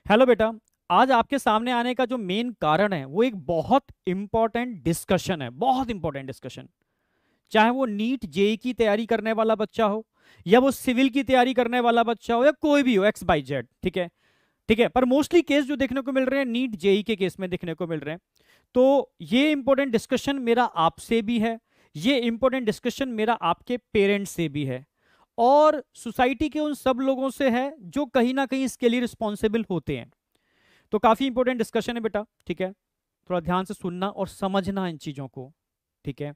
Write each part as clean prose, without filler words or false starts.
Hello बेटा। आज आपके सामने आने का जो मेन कारण है वो एक बहुत इंपॉर्टेंट डिस्कशन है, बहुत इंपॉर्टेंट डिस्कशन। चाहे वो नीट जेई की तैयारी करने वाला बच्चा हो, या वो सिविल की तैयारी करने वाला बच्चा हो, या कोई भी हो, एक्स बाई जेड, ठीक है। ठीक है, पर मोस्टली केस जो देखने को मिल रहे हैं नीट जेई के केस में देखने को मिल रहे हैं। तो ये इंपॉर्टेंट डिस्कशन मेरा आपसे भी है, ये इंपॉर्टेंट डिस्कशन मेरा आपके पेरेंट्स से भी है, और सोसाइटी के उन सब लोगों से है जो कहीं ना कहीं इसके लिए रिस्पॉन्सिबल होते हैं। तो काफी इंपॉर्टेंट डिस्कशन है बेटा, ठीक है। थोड़ा ध्यान से सुनना और समझना इन चीजों को, ठीक है।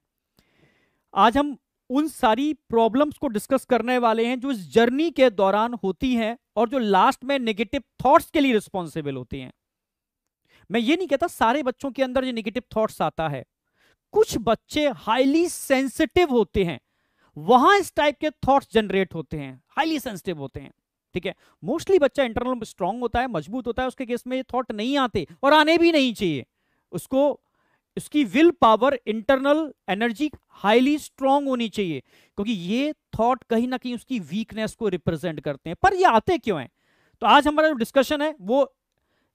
आज हम उन सारी प्रॉब्लम्स को डिस्कस करने वाले हैं जो इस जर्नी के दौरान होती हैं और जो लास्ट में नेगेटिव थॉट्स के लिए रिस्पॉन्सिबल होती हैं। मैं ये नहीं कहता सारे बच्चों के अंदर ये नेगेटिव थॉट्स आता है, कुछ बच्चे हाईली सेंसिटिव होते हैं, वहां इस टाइप के थॉट्स जनरेट होते हैं, हाईली सेंसिटिव होते हैं, ठीक है। मोस्टली बच्चा इंटरनल स्ट्रांग होता है, मजबूत होता है, उसके केस में ये थॉट नहीं आते और आने भी नहीं चाहिए। उसको उसकी will power, internal energy highly strong होनी चाहिए, क्योंकि ये थॉट कहीं ना कहीं उसकी वीकनेस को रिप्रेजेंट करते हैं। पर ये आते क्यों हैं? तो आज हमारा जो डिस्कशन है वो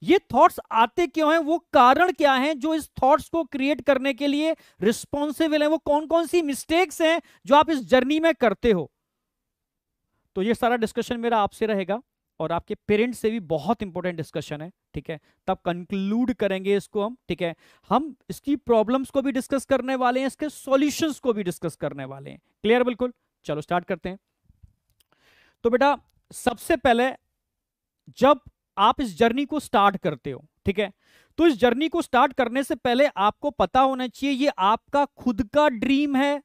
ये थॉट्स आते क्यों हैं, वो कारण क्या हैं जो इस थॉट्स को क्रिएट करने के लिए रिस्पॉन्सिबल है, वो कौन कौन सी मिस्टेक्स हैं जो आप इस जर्नी में करते हो। तो ये सारा डिस्कशन मेरा आपसे रहेगा और आपके पेरेंट्स से भी बहुत इंपॉर्टेंट डिस्कशन है, ठीक है। तब कंक्लूड करेंगे इसको हम, ठीक है। हम इसकी प्रॉब्लम्स को भी डिस्कस करने वाले हैं, इसके सॉल्यूशंस को भी डिस्कस करने वाले हैं। क्लियर? बिल्कुल। चलो स्टार्ट करते हैं। तो बेटा, सबसे पहले जब आप इस जर्नी को स्टार्ट करते हो, ठीक है, तो इस जर्नी को स्टार्ट करने से पहले आपको पता होना चाहिए ये आपका खुद का ड्रीम है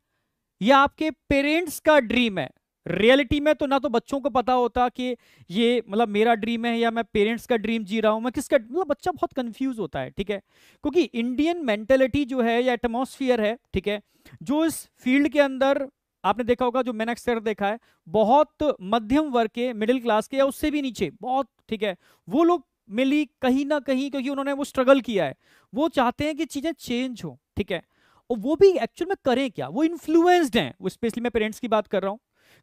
या आपके पेरेंट्स का ड्रीम है। रियलिटी में तो ना तो बच्चों को पता होता कि ये मतलब मेरा ड्रीम है या मैं पेरेंट्स का ड्रीम जी रहा हूं, मैं किसका, मतलब बच्चा बहुत कंफ्यूज होता है, ठीक है। क्योंकि इंडियन मेंटेलिटी जो है या एटमॉस्फियर है, ठीक है, जो इस फील्ड के अंदर आपने देखा होगा, जो मैंने अक्सर देखा है, बहुत मध्यम वर्ग के, मिडिल क्लास के या उससे भी नीचे बहुत, ठीक है, वो लोग मिली कहीं ना कहीं, क्योंकि उन्होंने वो स्ट्रगल किया है, वो चाहते हैं कि चीजें चेंज हो, ठीक है। और वो भी एक्चुअल में करें क्या, वो इन्फ्लुएंस्ड हैं, वो स्पेशली मैं पेरेंट्स की बात कर रहा हूं,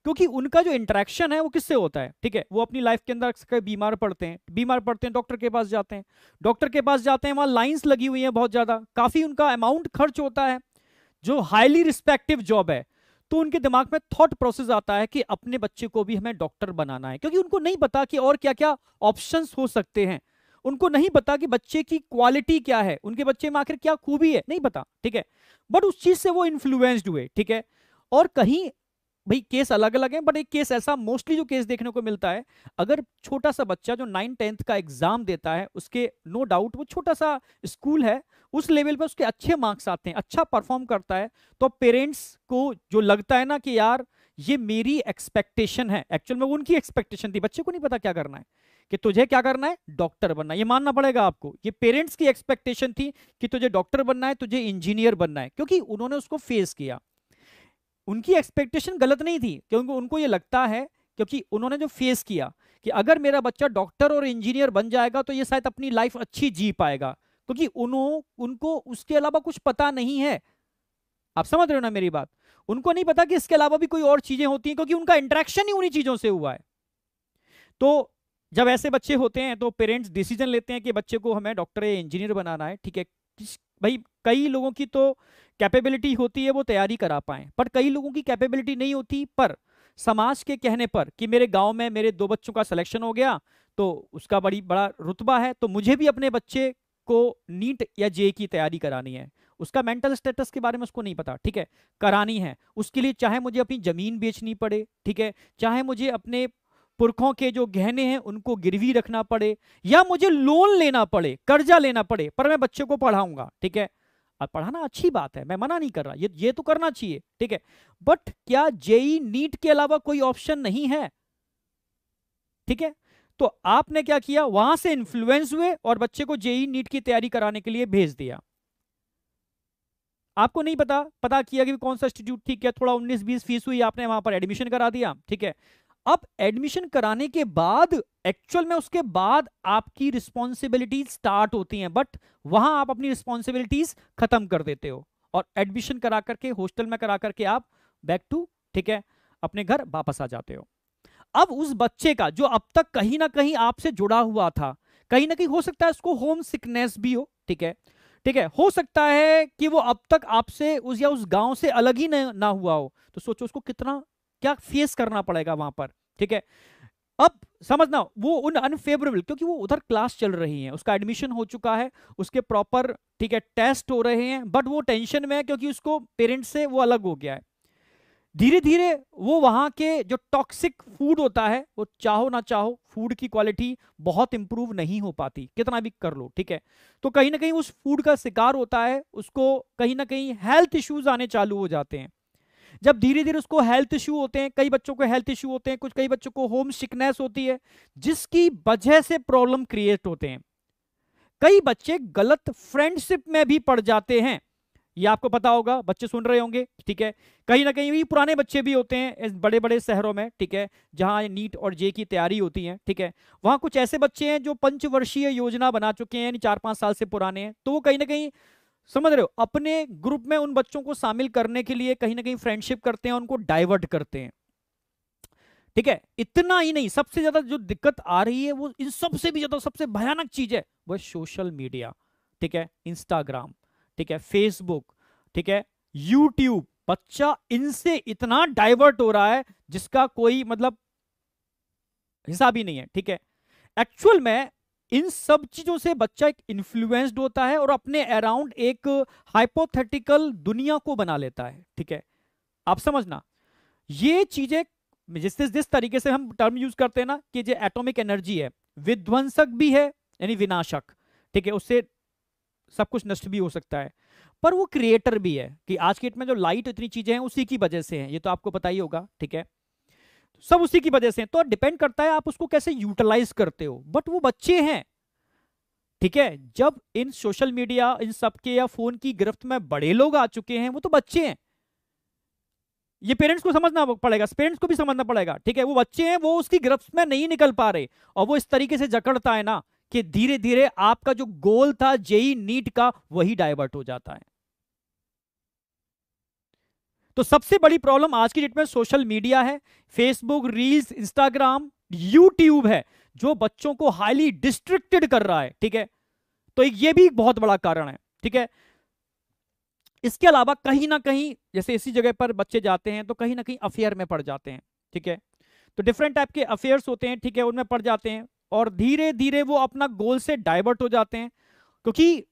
क्योंकि उनका जो इंटरेक्शन है वो किससे होता है, ठीक है। वो अपनी लाइफ के अंदर अक्सर बीमार पड़ते हैं, बीमार पड़ते हैं, डॉक्टर के पास जाते हैं, डॉक्टर के पास जाते हैं, वहां लाइंस लगी हुई हैं बहुत ज्यादा, काफी उनका अमाउंट खर्च होता है, जो हाईली रिस्पेक्टिव जॉब है। तो उनके दिमाग में थॉट प्रोसेस आता है कि अपने बच्चे को भी हमें डॉक्टर बनाना है, क्योंकि उनको नहीं पता कि और क्या क्या ऑप्शंस हो सकते हैं, उनको नहीं पता कि बच्चे की क्वालिटी क्या है, उनके बच्चे में आखिर क्या खूबी है, नहीं पता, ठीक है। बट उस चीज से वो इन्फ्लुएंस्ड हुए, ठीक है। और कहीं भाई केस अलग अलग हैं, बट एक केस ऐसा मोस्टली जो केस देखने को मिलता है, अगर छोटा सा बच्चा जो 9th-10th का एग्जाम देता है, उसके नो डाउट वो छोटा सा स्कूल है, उस लेवल पे उसके अच्छे मार्क्स आते हैं, अच्छा परफॉर्म करता है, तो पेरेंट्स को जो लगता है ना कि यार ये मेरी एक्सपेक्टेशन है, एक्चुअल में वो उनकी एक्सपेक्टेशन थी, बच्चे को नहीं पता क्या करना है, कि तुझे क्या करना है, डॉक्टर बनना है, ये मानना पड़ेगा आपको, ये पेरेंट्स की एक्सपेक्टेशन थी कि तुझे डॉक्टर बनना है, तुझे इंजीनियर बनना है, क्योंकि उन्होंने उसको फेस किया। उनकी एक्सपेक्टेशन गलत नहीं थी, क्योंकि उनको ये लगता है, क्योंकि उन्होंने जो फेस किया कि अगर मेरा बच्चा डॉक्टर और इंजीनियर बन जाएगा तो ये शायद अपनी लाइफ अच्छी जी पाएगा, क्योंकि उनको उसके अलावा कुछ पता नहीं है। आप समझ रहे हो ना मेरी बात? उनको नहीं पता कि इसके अलावा भी कोई और चीजें होती हैं, क्योंकि उनका इंटरेक्शन ही उन्हीं चीजों से हुआ है। तो जब ऐसे बच्चे होते हैं तो पेरेंट्स डिसीजन लेते हैं कि बच्चे को हमें डॉक्टर या इंजीनियर बनाना है, ठीक है। भाई कई लोगों की तो कैपेबिलिटी होती है वो तैयारी करा पाए, पर कई लोगों की कैपेबिलिटी नहीं होती, पर समाज के कहने पर कि मेरे गांव में मेरे 2 बच्चों का सिलेक्शन हो गया, तो उसका बड़ा रुतबा है, तो मुझे भी अपने बच्चे को नीट या जे की तैयारी करानी है। उसका मेंटल स्टेटस के बारे में उसको नहीं पता, ठीक है, करानी है, उसके लिए चाहे मुझे अपनी जमीन बेचनी पड़े, ठीक है, चाहे मुझे अपने पुरखों के जो गहने हैं उनको गिरवी रखना पड़े, या मुझे लोन लेना पड़े, कर्जा लेना पड़े, पर मैं बच्चे को पढ़ाऊंगा, ठीक है। अब पढ़ाना अच्छी बात है, मैं मना नहीं कर रहा, ये तो करना चाहिए, ठीक है। बट क्या जेई नीट के अलावा कोई ऑप्शन नहीं है? ठीक है। तो आपने क्या किया, वहां से इन्फ्लुएंस हुए और बच्चे को जेई नीट की तैयारी कराने के लिए भेज दिया। आपको नहीं पता किया कि कौन सा इंस्टीट्यूट ठीक है, थोड़ा 19-20 फीस हुई, आपने वहां पर एडमिशन करा दिया, ठीक है। अब एडमिशन कराने के बाद एक्चुअल में उसके बाद आपकी रिस्पॉन्सिबिलिटीज स्टार्ट होती हैं, बट वहां आप अपनी रिस्पॉन्सिबिलिटीज खत्म कर देते हो और एडमिशन करा करके हॉस्टल में करा करके आप बैक टू, ठीक है, अपने घर वापस आ जाते हो। अब उस बच्चे का जो अब तक कहीं ना कहीं आपसे जुड़ा हुआ था, कहीं ना कहीं हो सकता है उसको होम सिकनेस भी हो, ठीक है, ठीक है, हो सकता है कि वो अब तक आपसे उस या उस गांव से अलग ही ना हुआ हो, तो सोचो उसको कितना क्या फेस करना पड़ेगा वहां पर, ठीक है। अब समझना वो उन अनफेवरेबल, क्योंकि वो उधर क्लास चल रही है, उसका एडमिशन हो चुका है, उसके प्रॉपर, ठीक है, टेस्ट हो रहे हैं, बट वो टेंशन में है क्योंकि उसको पेरेंट्स से वो अलग हो गया है। धीरे धीरे वो वहां के जो टॉक्सिक फूड होता है, वो चाहो ना चाहो फूड की क्वालिटी बहुत इंप्रूव नहीं हो पाती कितना भी कर लो, ठीक है। तो कहीं ना कहीं उस फूड का शिकार होता है, उसको कहीं ना कहीं हेल्थ इश्यूज आने चालू हो जाते हैं। जब धीरे धीरे उसको हेल्थ इशू होते हैं, कई बच्चों को हेल्थ इशू होते हैं, कुछ कई बच्चों को होम सिकनेस होती है, जिसकी वजह से प्रॉब्लम क्रिएट होते हैं। कई बच्चे गलत फ्रेंडशिप में भी पड़ जाते हैं, ये आपको पता होगा, बच्चे सुन रहे होंगे, ठीक है। कहीं ना कहीं भी पुराने बच्चे भी होते हैं इस बड़े बड़े शहरों में, ठीक है, जहां नीट और जे की तैयारी होती है, ठीक है। वहां कुछ ऐसे बच्चे हैं जो पंचवर्षीय योजना बना चुके हैं, यानी 4-5 साल से पुराने हैं, तो वो कहीं ना कहीं, समझ रहे हो, अपने ग्रुप में उन बच्चों को शामिल करने के लिए कहीं ना कहीं फ्रेंडशिप करते हैं, उनको डाइवर्ट करते हैं, ठीक है। इतना ही नहीं, सबसे ज्यादा जो दिक्कत आ रही है वो इन सबसे भी ज्यादा सबसे भयानक चीज है, वो सोशल मीडिया, ठीक है, इंस्टाग्राम, ठीक है, फेसबुक, ठीक है, यूट्यूब। बच्चा इनसे इतना डाइवर्ट हो रहा है जिसका कोई मतलब हिसाब ही नहीं है, ठीक है। एक्चुअल में इन सब चीजों से बच्चा एक इन्फ्लुएंस्ड होता है और अपने अराउंड एक हाइपोथेटिकल दुनिया को बना लेता है, ठीक है। आप समझना, ये चीजें जिस तरीके से हम टर्म यूज करते हैं ना कि जो एटॉमिक एनर्जी है, विध्वंसक भी है यानी विनाशक, ठीक है, उससे सब कुछ नष्ट भी हो सकता है, पर वो क्रिएटर भी है कि आज के डेट में जो लाइट इतनी चीजें हैं उसी की वजह से हैं, ये तो आपको पता ही होगा, ठीक है, सब उसी की वजह से हैं। तो डिपेंड करता है आप उसको कैसे यूटिलाइज करते हो, बट वो बच्चे हैं, ठीक है। जब इन सोशल मीडिया इन सबके या फोन की गिरफ्त में बड़े लोग आ चुके हैं, वो तो बच्चे हैं, ये पेरेंट्स को समझना पड़ेगा, पेरेंट्स को भी समझना पड़ेगा, ठीक है। वो बच्चे हैं, वो उसकी गिरफ्त में नहीं निकल पा रहे, और वो इस तरीके से जकड़ता है ना कि धीरे धीरे आपका जो गोल था जेई नीट का वही डाइवर्ट हो जाता है। तो सबसे बड़ी प्रॉब्लम आज की डेट में सोशल मीडिया है, फेसबुक, रील्स, इंस्टाग्राम, यूट्यूब है, जो बच्चों को हाईली डिस्ट्रिक्टेड कर रहा है, ठीक है। तो ये भी एक बहुत बड़ा कारण है, ठीक है। इसके अलावा कहीं ना कहीं जैसे इसी जगह पर बच्चे जाते हैं तो कहीं ना कहीं अफेयर में पड़ जाते हैं, ठीक है। तो डिफरेंट टाइप के अफेयर्स होते हैं, ठीक है, उनमें पड़ जाते हैं और धीरे धीरे वो अपना गोल से डाइवर्ट हो जाते हैं। क्योंकि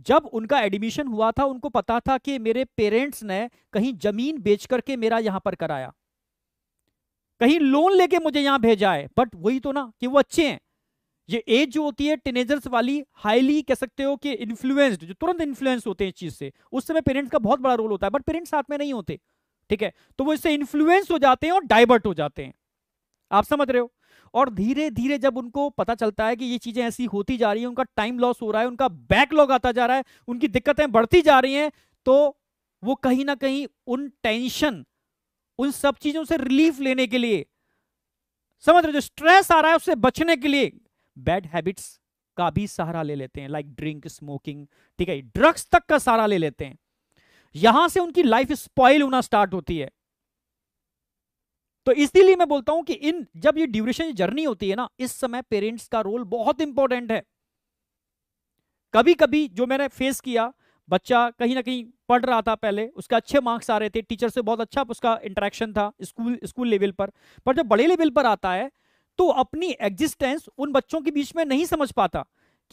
जब उनका एडमिशन हुआ था उनको पता था कि मेरे पेरेंट्स ने कहीं जमीन बेच करके मेरा यहां पर कराया, कहीं लोन लेके मुझे यहां भेजा है, बट वही तो ना कि वो अच्छे हैं। ये एज जो होती है टीनेजर्स वाली, हाईली कह सकते हो कि इन्फ्लुएंस्ड, जो तुरंत इन्फ्लुएंस होते हैं इस चीज से, उस समय पेरेंट्स का बहुत बड़ा रोल होता है, बट पेरेंट्स साथ में नहीं होते, ठीक है। तो वो इससे इन्फ्लुएंस हो जाते हैं और डाइवर्ट हो जाते हैं, आप समझ रहे हो। और धीरे धीरे जब उनको पता चलता है कि ये चीजें ऐसी होती जा रही है, उनका टाइम लॉस हो रहा है, उनका बैकलॉग आता जा रहा है, उनकी दिक्कतें बढ़ती जा रही हैं, तो वो कहीं ना कहीं उन टेंशन, उन सब चीजों से रिलीफ लेने के लिए, समझ रहे हो, जो स्ट्रेस आ रहा है उससे बचने के लिए बैड हैबिट्स का भी सहारा ले लेते हैं, लाइक ड्रिंक, स्मोकिंग, ठीक है, ड्रग्स तक का सहारा ले लेते हैं। यहां से उनकी लाइफ स्पॉइल होना स्टार्ट होती है। तो इसीलिए मैं बोलता हूं कि इन जब ये ड्यूरेशन जर्नी होती है ना, इस समय पेरेंट्स का रोल बहुत इंपॉर्टेंट है। कभी कभी जो मैंने फेस किया, बच्चा कहीं ना कहीं पढ़ रहा था पहले, उसके अच्छे मार्क्स आ रहे थे, टीचर से बहुत अच्छा उसका इंटरेक्शन था स्कूल लेवल पर जब बड़े लेवल पर आता है तो अपनी एग्जिस्टेंस उन बच्चों के बीच में नहीं समझ पाता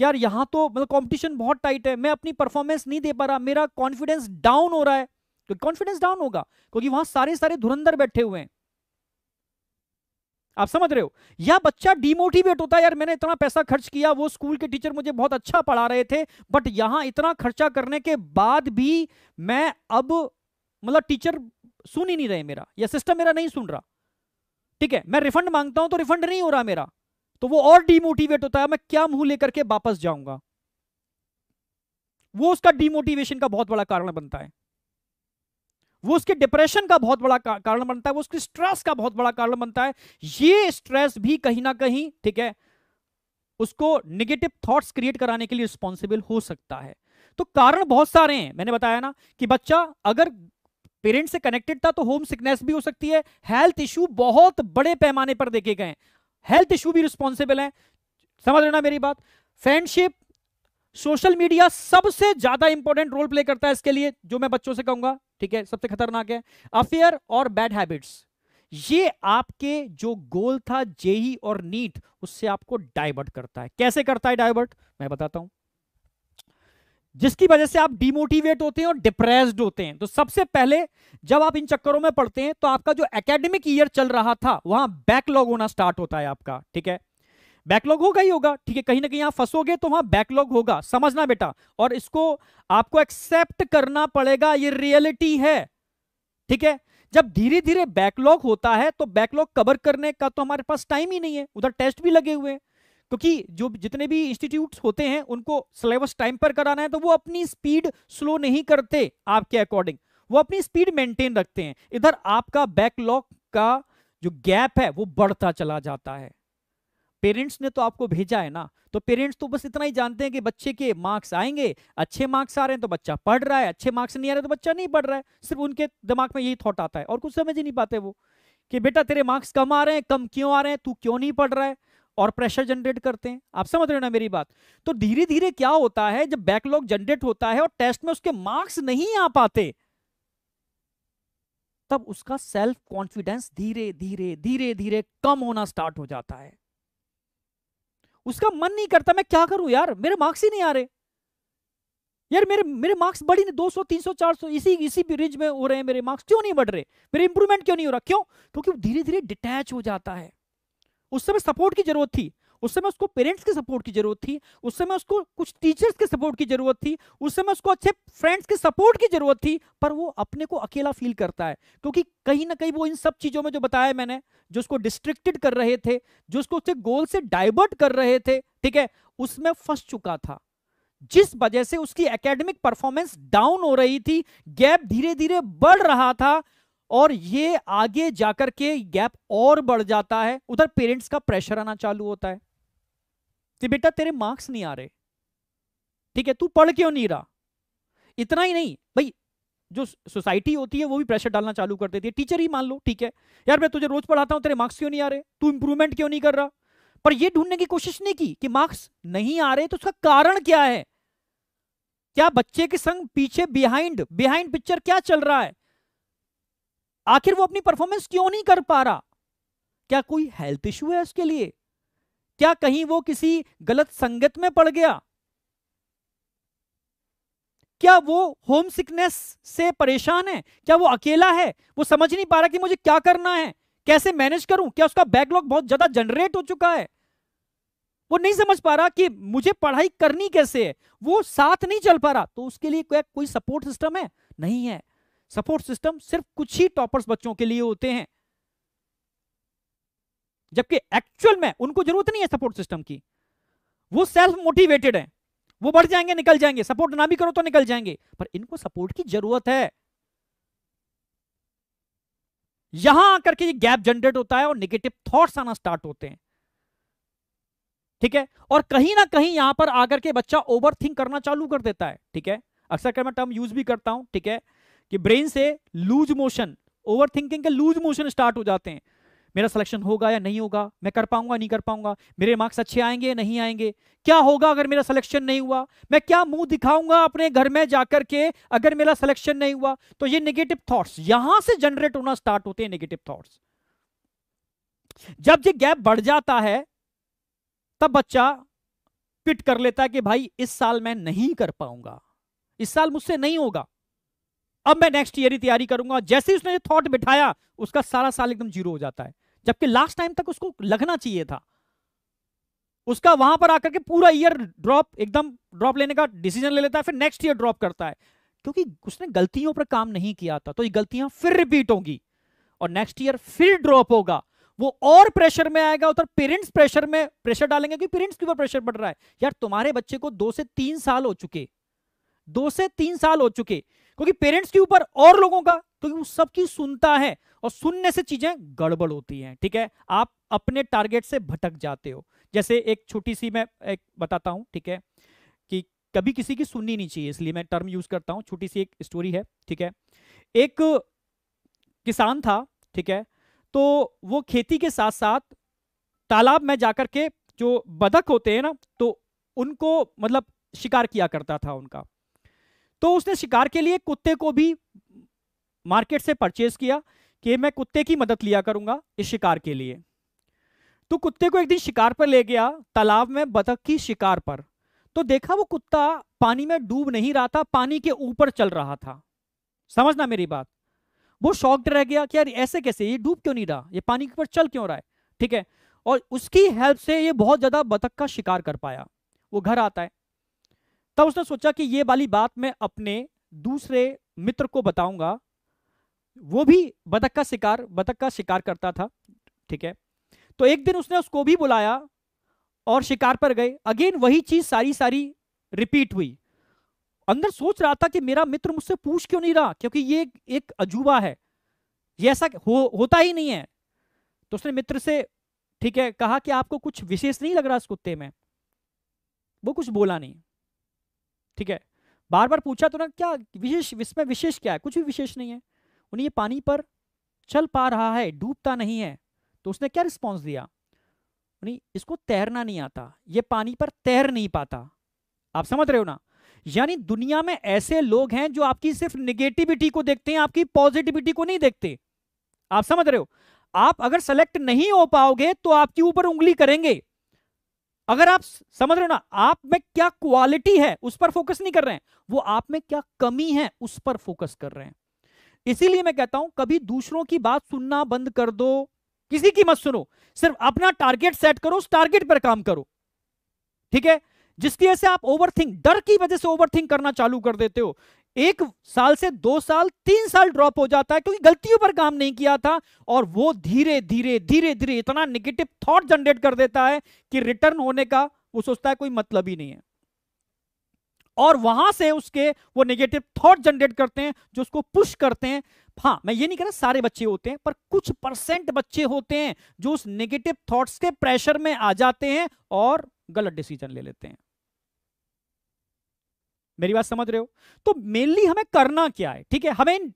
कि यार यहाँ तो मतलब कंपटीशन बहुत टाइट है, मैं अपनी परफॉर्मेंस नहीं दे पा रहा, मेरा कॉन्फिडेंस डाउन हो रहा है। तो कॉन्फिडेंस डाउन होगा क्योंकि वहां सारे सारे धुरंधर बैठे हुए हैं, आप समझ रहे हो। या बच्चा डिमोटिवेट होता है, यार मैंने इतना पैसा खर्च किया, वो स्कूल के टीचर मुझे बहुत अच्छा पढ़ा रहे थे, बट यहां इतना खर्चा करने के बाद भी मैं अब मतलब टीचर सुन ही नहीं रहे मेरा, या सिस्टम मेरा नहीं सुन रहा, ठीक है, मैं रिफंड मांगता हूं तो रिफंड नहीं हो रहा मेरा, तो वो और डिमोटिवेट होता है, मैं क्या मुंह लेकर के वापस जाऊंगा। वो उसका डिमोटिवेशन का बहुत बड़ा कारण बनता है, वो उसके डिप्रेशन का बहुत बड़ा कारण बनता है, वो उसके स्ट्रेस का बहुत बड़ा कारण बनता है। ये स्ट्रेस भी कहीं ना कहीं, ठीक है, उसको नेगेटिव थॉट्स क्रिएट कराने के लिए रिस्पॉन्सिबल हो सकता है। तो कारण बहुत सारे हैं, मैंने बताया ना कि बच्चा अगर पेरेंट्स से कनेक्टेड था तो होम सिकनेस भी हो सकती है, हेल्थ इश्यू बहुत बड़े पैमाने पर देखे गए, हेल्थ इश्यू भी रिस्पॉन्सिबल है। समझ रहे ना मेरी बात? फ्रेंडशिप, सोशल मीडिया सबसे ज्यादा इंपॉर्टेंट रोल प्ले करता है इसके लिए, जो मैं बच्चों से कहूंगा, ठीक है, सबसे खतरनाक है। अफेयर और बैड हैबिट्स, ये आपके जो गोल था जेई और नीट, उससे आपको डाइवर्ट करता है। कैसे करता है डाइवर्ट, मैं बताता हूं। जिसकी वजह से आप डिमोटिवेट होते हैं और डिप्रेस्ड होते हैं। तो सबसे पहले जब आप इन चक्करों में पड़ते हैं तो आपका जो एकेडमिक ईयर चल रहा था वहां बैकलॉग होना स्टार्ट होता है आपका, ठीक है। बैकलॉग होगा ही होगा, ठीक है, कहीं ना कहीं आप फंसोगे तो वहां बैकलॉग होगा, समझना बेटा। और इसको आपको एक्सेप्ट करना पड़ेगा, ये रियलिटी है, ठीक है। जब धीरे धीरे बैकलॉग होता है तो बैकलॉग कवर करने का तो हमारे पास टाइम ही नहीं है, उधर टेस्ट भी लगे हुए हैं, क्योंकि जो जितने भी इंस्टीट्यूट्स होते हैं उनको सिलेबस टाइम पर कराना है, तो वो अपनी स्पीड स्लो नहीं करते आपके अकॉर्डिंग, वो अपनी स्पीड मेंटेन रखते हैं। इधर आपका बैकलॉग का जो गैप है वो बढ़ता चला जाता है। पेरेंट्स ने तो आपको भेजा है ना, तो पेरेंट्स तो बस इतना ही जानते हैं कि बच्चे के मार्क्स आएंगे, अच्छे मार्क्स आ रहे हैं तो बच्चा पढ़ रहा है, अच्छे मार्क्स नहीं आ रहे तो बच्चा नहीं पढ़ रहा है। सिर्फ उनके दिमाग में यही थॉट आता है और कुछ समझ ही नहीं पाते वो, कि बेटा तेरे मार्क्स कम आ रहे हैं, कम क्यों आ रहे हैं, तू क्यों नहीं पढ़ रहा है, और प्रेशर जनरेट करते हैं। आप समझ रहे हो ना मेरी बात? तो धीरे धीरे क्या होता है, जब बैकलॉग जनरेट होता है और टेस्ट में उसके मार्क्स नहीं आ पाते, तब उसका सेल्फ कॉन्फिडेंस धीरे धीरे धीरे धीरे कम होना स्टार्ट हो जाता है। उसका मन नहीं करता मैं क्या करूं यार, मेरे मार्क्स ही नहीं आ रहे यार, मेरे मेरे मार्क्स बढ़ी नहीं, 200 300 400 इसी रेंज में हो रहे हैं, मेरे मार्क्स क्यों नहीं बढ़ रहे, मेरे इंप्रूवमेंट क्यों नहीं हो रहा? क्यों? क्योंकि वो धीरे धीरे डिटैच हो जाता है। उस समय सपोर्ट की जरूरत थी, उस समय उसको पेरेंट्स के सपोर्ट की जरूरत थी, उस समय उसको कुछ टीचर्स के सपोर्ट की जरूरत थी, उस समय उसको अच्छे फ्रेंड्स के सपोर्ट की जरूरत थी, पर वो अपने को अकेला फील करता है, क्योंकि कहीं ना कहीं वो इन सब चीजों में जो बताया मैंने, जो उसको डिस्ट्रिक्टेड कर रहे थे, जो उसको उसके गोल से डाइवर्ट कर रहे थे, ठीक है, उसमें फंस चुका था, जिस वजह से उसकी एकेडमिक परफॉर्मेंस डाउन हो रही थी, गैप धीरे धीरे बढ़ रहा था, और ये आगे जाकर के गैप और बढ़ जाता है। उधर पेरेंट्स का प्रेशर आना चालू होता है कि बेटा तेरे मार्क्स नहीं आ रहे, ठीक है, तू पढ़ क्यों नहीं रहा। इतना ही नहीं भाई, जो सोसाइटी होती है वो भी प्रेशर डालना चालू कर देती है। टीचर ही मान लो, ठीक है, यार मैं तुझे रोज पढ़ाता हूं, तेरे मार्क्स क्यों नहीं आ रहे, तू इंप्रूवमेंट क्यों नहीं कर रहा। पर ये ढूंढने की कोशिश नहीं की कि मार्क्स नहीं आ रहे तो उसका कारण क्या है, क्या बच्चे के संग पीछे बिहाइंड बिहाइंड पिक्चर क्या चल रहा है, आखिर वो अपनी परफॉर्मेंस क्यों नहीं कर पा रहा। क्या कोई हेल्थ इश्यू है उसके लिए, क्या कहीं वो किसी गलत संगत में पड़ गया, क्या वो होम सिकनेस से परेशान है, क्या वो अकेला है, वो समझ नहीं पा रहा कि मुझे क्या करना है, कैसे मैनेज करूं, क्या उसका बैकलॉग बहुत ज्यादा जनरेट हो चुका है, वो नहीं समझ पा रहा कि मुझे पढ़ाई करनी कैसे है, वो साथ नहीं चल पा रहा, तो उसके लिए कोई सपोर्ट सिस्टम है? नहीं है। सपोर्ट सिस्टम सिर्फ कुछ ही टॉपर्स बच्चों के लिए होते हैं, जबकि एक्चुअल में उनको जरूरत नहीं है सपोर्ट सिस्टम की, वो सेल्फ मोटिवेटेड है, वो बढ़ जाएंगे निकल जाएंगे, सपोर्ट ना भी करो तो निकल जाएंगे, पर इनको सपोर्ट की जरूरत है। यहां आकर के ये गैप जनरेट होता है और नेगेटिव थॉट्स आना स्टार्ट होते हैं, ठीक है, और कहीं ना कहीं यहां पर आकर के बच्चा ओवर थिंक करना चालू कर देता है, ठीक है। अक्सर कर मैं टर्म यूज भी करता हूं, ठीक है, कि ब्रेन से लूज मोशन, ओवर थिंकिंग के लूज मोशन स्टार्ट हो जाते हैं। मेरा सिलेक्शन होगा या नहीं होगा, मैं कर पाऊंगा नहीं कर पाऊंगा, मेरे मार्क्स अच्छे आएंगे नहीं आएंगे, क्या होगा अगर मेरा सिलेक्शन नहीं हुआ, मैं क्या मुंह दिखाऊंगा अपने घर में जाकर के अगर मेरा सिलेक्शन नहीं हुआ। तो ये नेगेटिव थॉट्स यहां से जनरेट होना स्टार्ट होते हैं, नेगेटिव थॉट्स। जब ये गैप बढ़ जाता है तब बच्चा क्विट कर लेता है कि भाई इस साल मैं नहीं कर पाऊंगा, इस साल मुझसे नहीं होगा, अब मैं नेक्स्ट ईयर ही तैयारी करूंगा। जैसे ही उसने ये थॉट बिठाया उसका सारा साल एकदम जीरो हो जाता है, जबकि लास्ट टाइम तक उसको लगना चाहिए था। उसका वहां पर आकर के पूरा ईयर एकदम ड्रॉप लेने का डिसीजन ले लेता है, फिर नेक्स्ट ईयर ड्रॉप करता है, क्योंकि उसने गलतियों पर काम नहीं किया था। तो ये गलतियां फिर रिपीट होंगी और नेक्स्ट ईयर फिर ड्रॉप होगा, वो और प्रेशर में आएगा। उधर पेरेंट्स प्रेशर डालेंगे, क्योंकि पेरेंट्स के ऊपर प्रेशर बढ़ रहा है, यार तुम्हारे बच्चे को 2 से 3 साल हो चुके, 2 से 3 साल हो चुके, क्योंकि पेरेंट्स के ऊपर और लोगों का, क्योंकि वो सबकी सुनता है और सुनने से चीजें गड़बड़ होती हैं, ठीक है, आप अपने टारगेट से भटक जाते हो। जैसे एक छोटी सी मैं एक बताता हूं, ठीक है, कि कभी किसी की सुननी नहीं चाहिए, इसलिए मैं टर्म यूज करता हूं। छोटी सी एक स्टोरी है, ठीक है, एक किसान था, ठीक है, तो वो खेती के साथ साथ तालाब में जाकर के जो बतख होते हैं ना, तो उनको मतलब शिकार किया करता था उनका। तो उसने शिकार के लिए कुत्ते को भी मार्केट से परचेज किया कि मैं कुत्ते की मदद लिया करूंगा इस शिकार के लिए। तो कुत्ते को एक दिन शिकार पर ले गया, तालाब में बतख की शिकार पर। तो देखा वो कुत्ता पानी में डूब नहीं रहा था, पानी के ऊपर चल रहा था। समझना मेरी बात। वो शॉक्ड रह गया कि यार ऐसे कैसे, ये डूब क्यों नहीं रहा, ये पानी के ऊपर चल क्यों रहा है, ठीक है। और उसकी हेल्प से ये बहुत ज्यादा बतख का शिकार कर पाया। वो घर आता है, तब उसने सोचा कि ये वाली बात मैं अपने दूसरे मित्र को बताऊंगा। वो भी बतख का शिकार करता था, ठीक है। तो एक दिन उसने उसको भी बुलाया और शिकार पर गए। अगेन वही चीज सारी सारी रिपीट हुई। अंदर सोच रहा था कि मेरा मित्र मुझसे पूछ क्यों नहीं रहा, क्योंकि ये एक अजूबा है, ये ऐसा होता ही नहीं है। तो उसने मित्र से, ठीक है, कहा कि आपको कुछ विशेष नहीं लग रहा इस कुत्ते में। वो कुछ बोला नहीं, ठीक है। बार बार पूछा तो ना, क्या विशेष, इसमें विशेष क्या है, कुछ भी विशेष नहीं है। उन्हें ये पानी पर चल पा रहा है, डूबता नहीं है। तो उसने क्या रिस्पॉन्स दिया, नहीं इसको तैरना नहीं आता, ये पानी पर तैर नहीं पाता। आप समझ रहे हो ना। यानी दुनिया में ऐसे लोग हैं जो आपकी सिर्फ निगेटिविटी को देखते हैं, आपकी पॉजिटिविटी को नहीं देखते। आप समझ रहे हो। आप अगर सेलेक्ट नहीं हो पाओगे तो आपके ऊपर उंगली करेंगे। अगर आप समझ रहे हो ना, आप में क्या क्वालिटी है उस पर फोकस नहीं कर रहे हैं, वो आप में क्या कमी है उस पर फोकस कर रहे हैं। इसीलिए मैं कहता हूं कभी दूसरों की बात सुनना बंद कर दो, किसी की मत सुनो, सिर्फ अपना टारगेट सेट करो, उस टारगेट पर काम करो, ठीक है। जिसकी वजह से आप ओवरथिंक, डर की वजह से ओवरथिंक करना चालू कर देते हो। 1 साल से 2 साल 3 साल ड्रॉप हो जाता है क्योंकि गलतियों पर काम नहीं किया था, और वो धीरे धीरे धीरे धीरे इतना नेगेटिव थॉट जनरेट कर देता है कि रिटर्न होने का वो सोचता है कोई मतलब ही नहीं है। और वहां से उसके वो नेगेटिव थॉट जनरेट करते हैं जो उसको पुश करते हैं। हाँ, मैं ये नहीं कह रहा सारे बच्चे होते हैं, पर कुछ % बच्चे होते हैं जो उस नेगेटिव थॉट्स के प्रेशर में आ जाते हैं और गलत डिसीजन ले लेते हैं। मेरी बात समझ रहे हो। तो मेनली हमें करना क्या है, ठीक है। हमें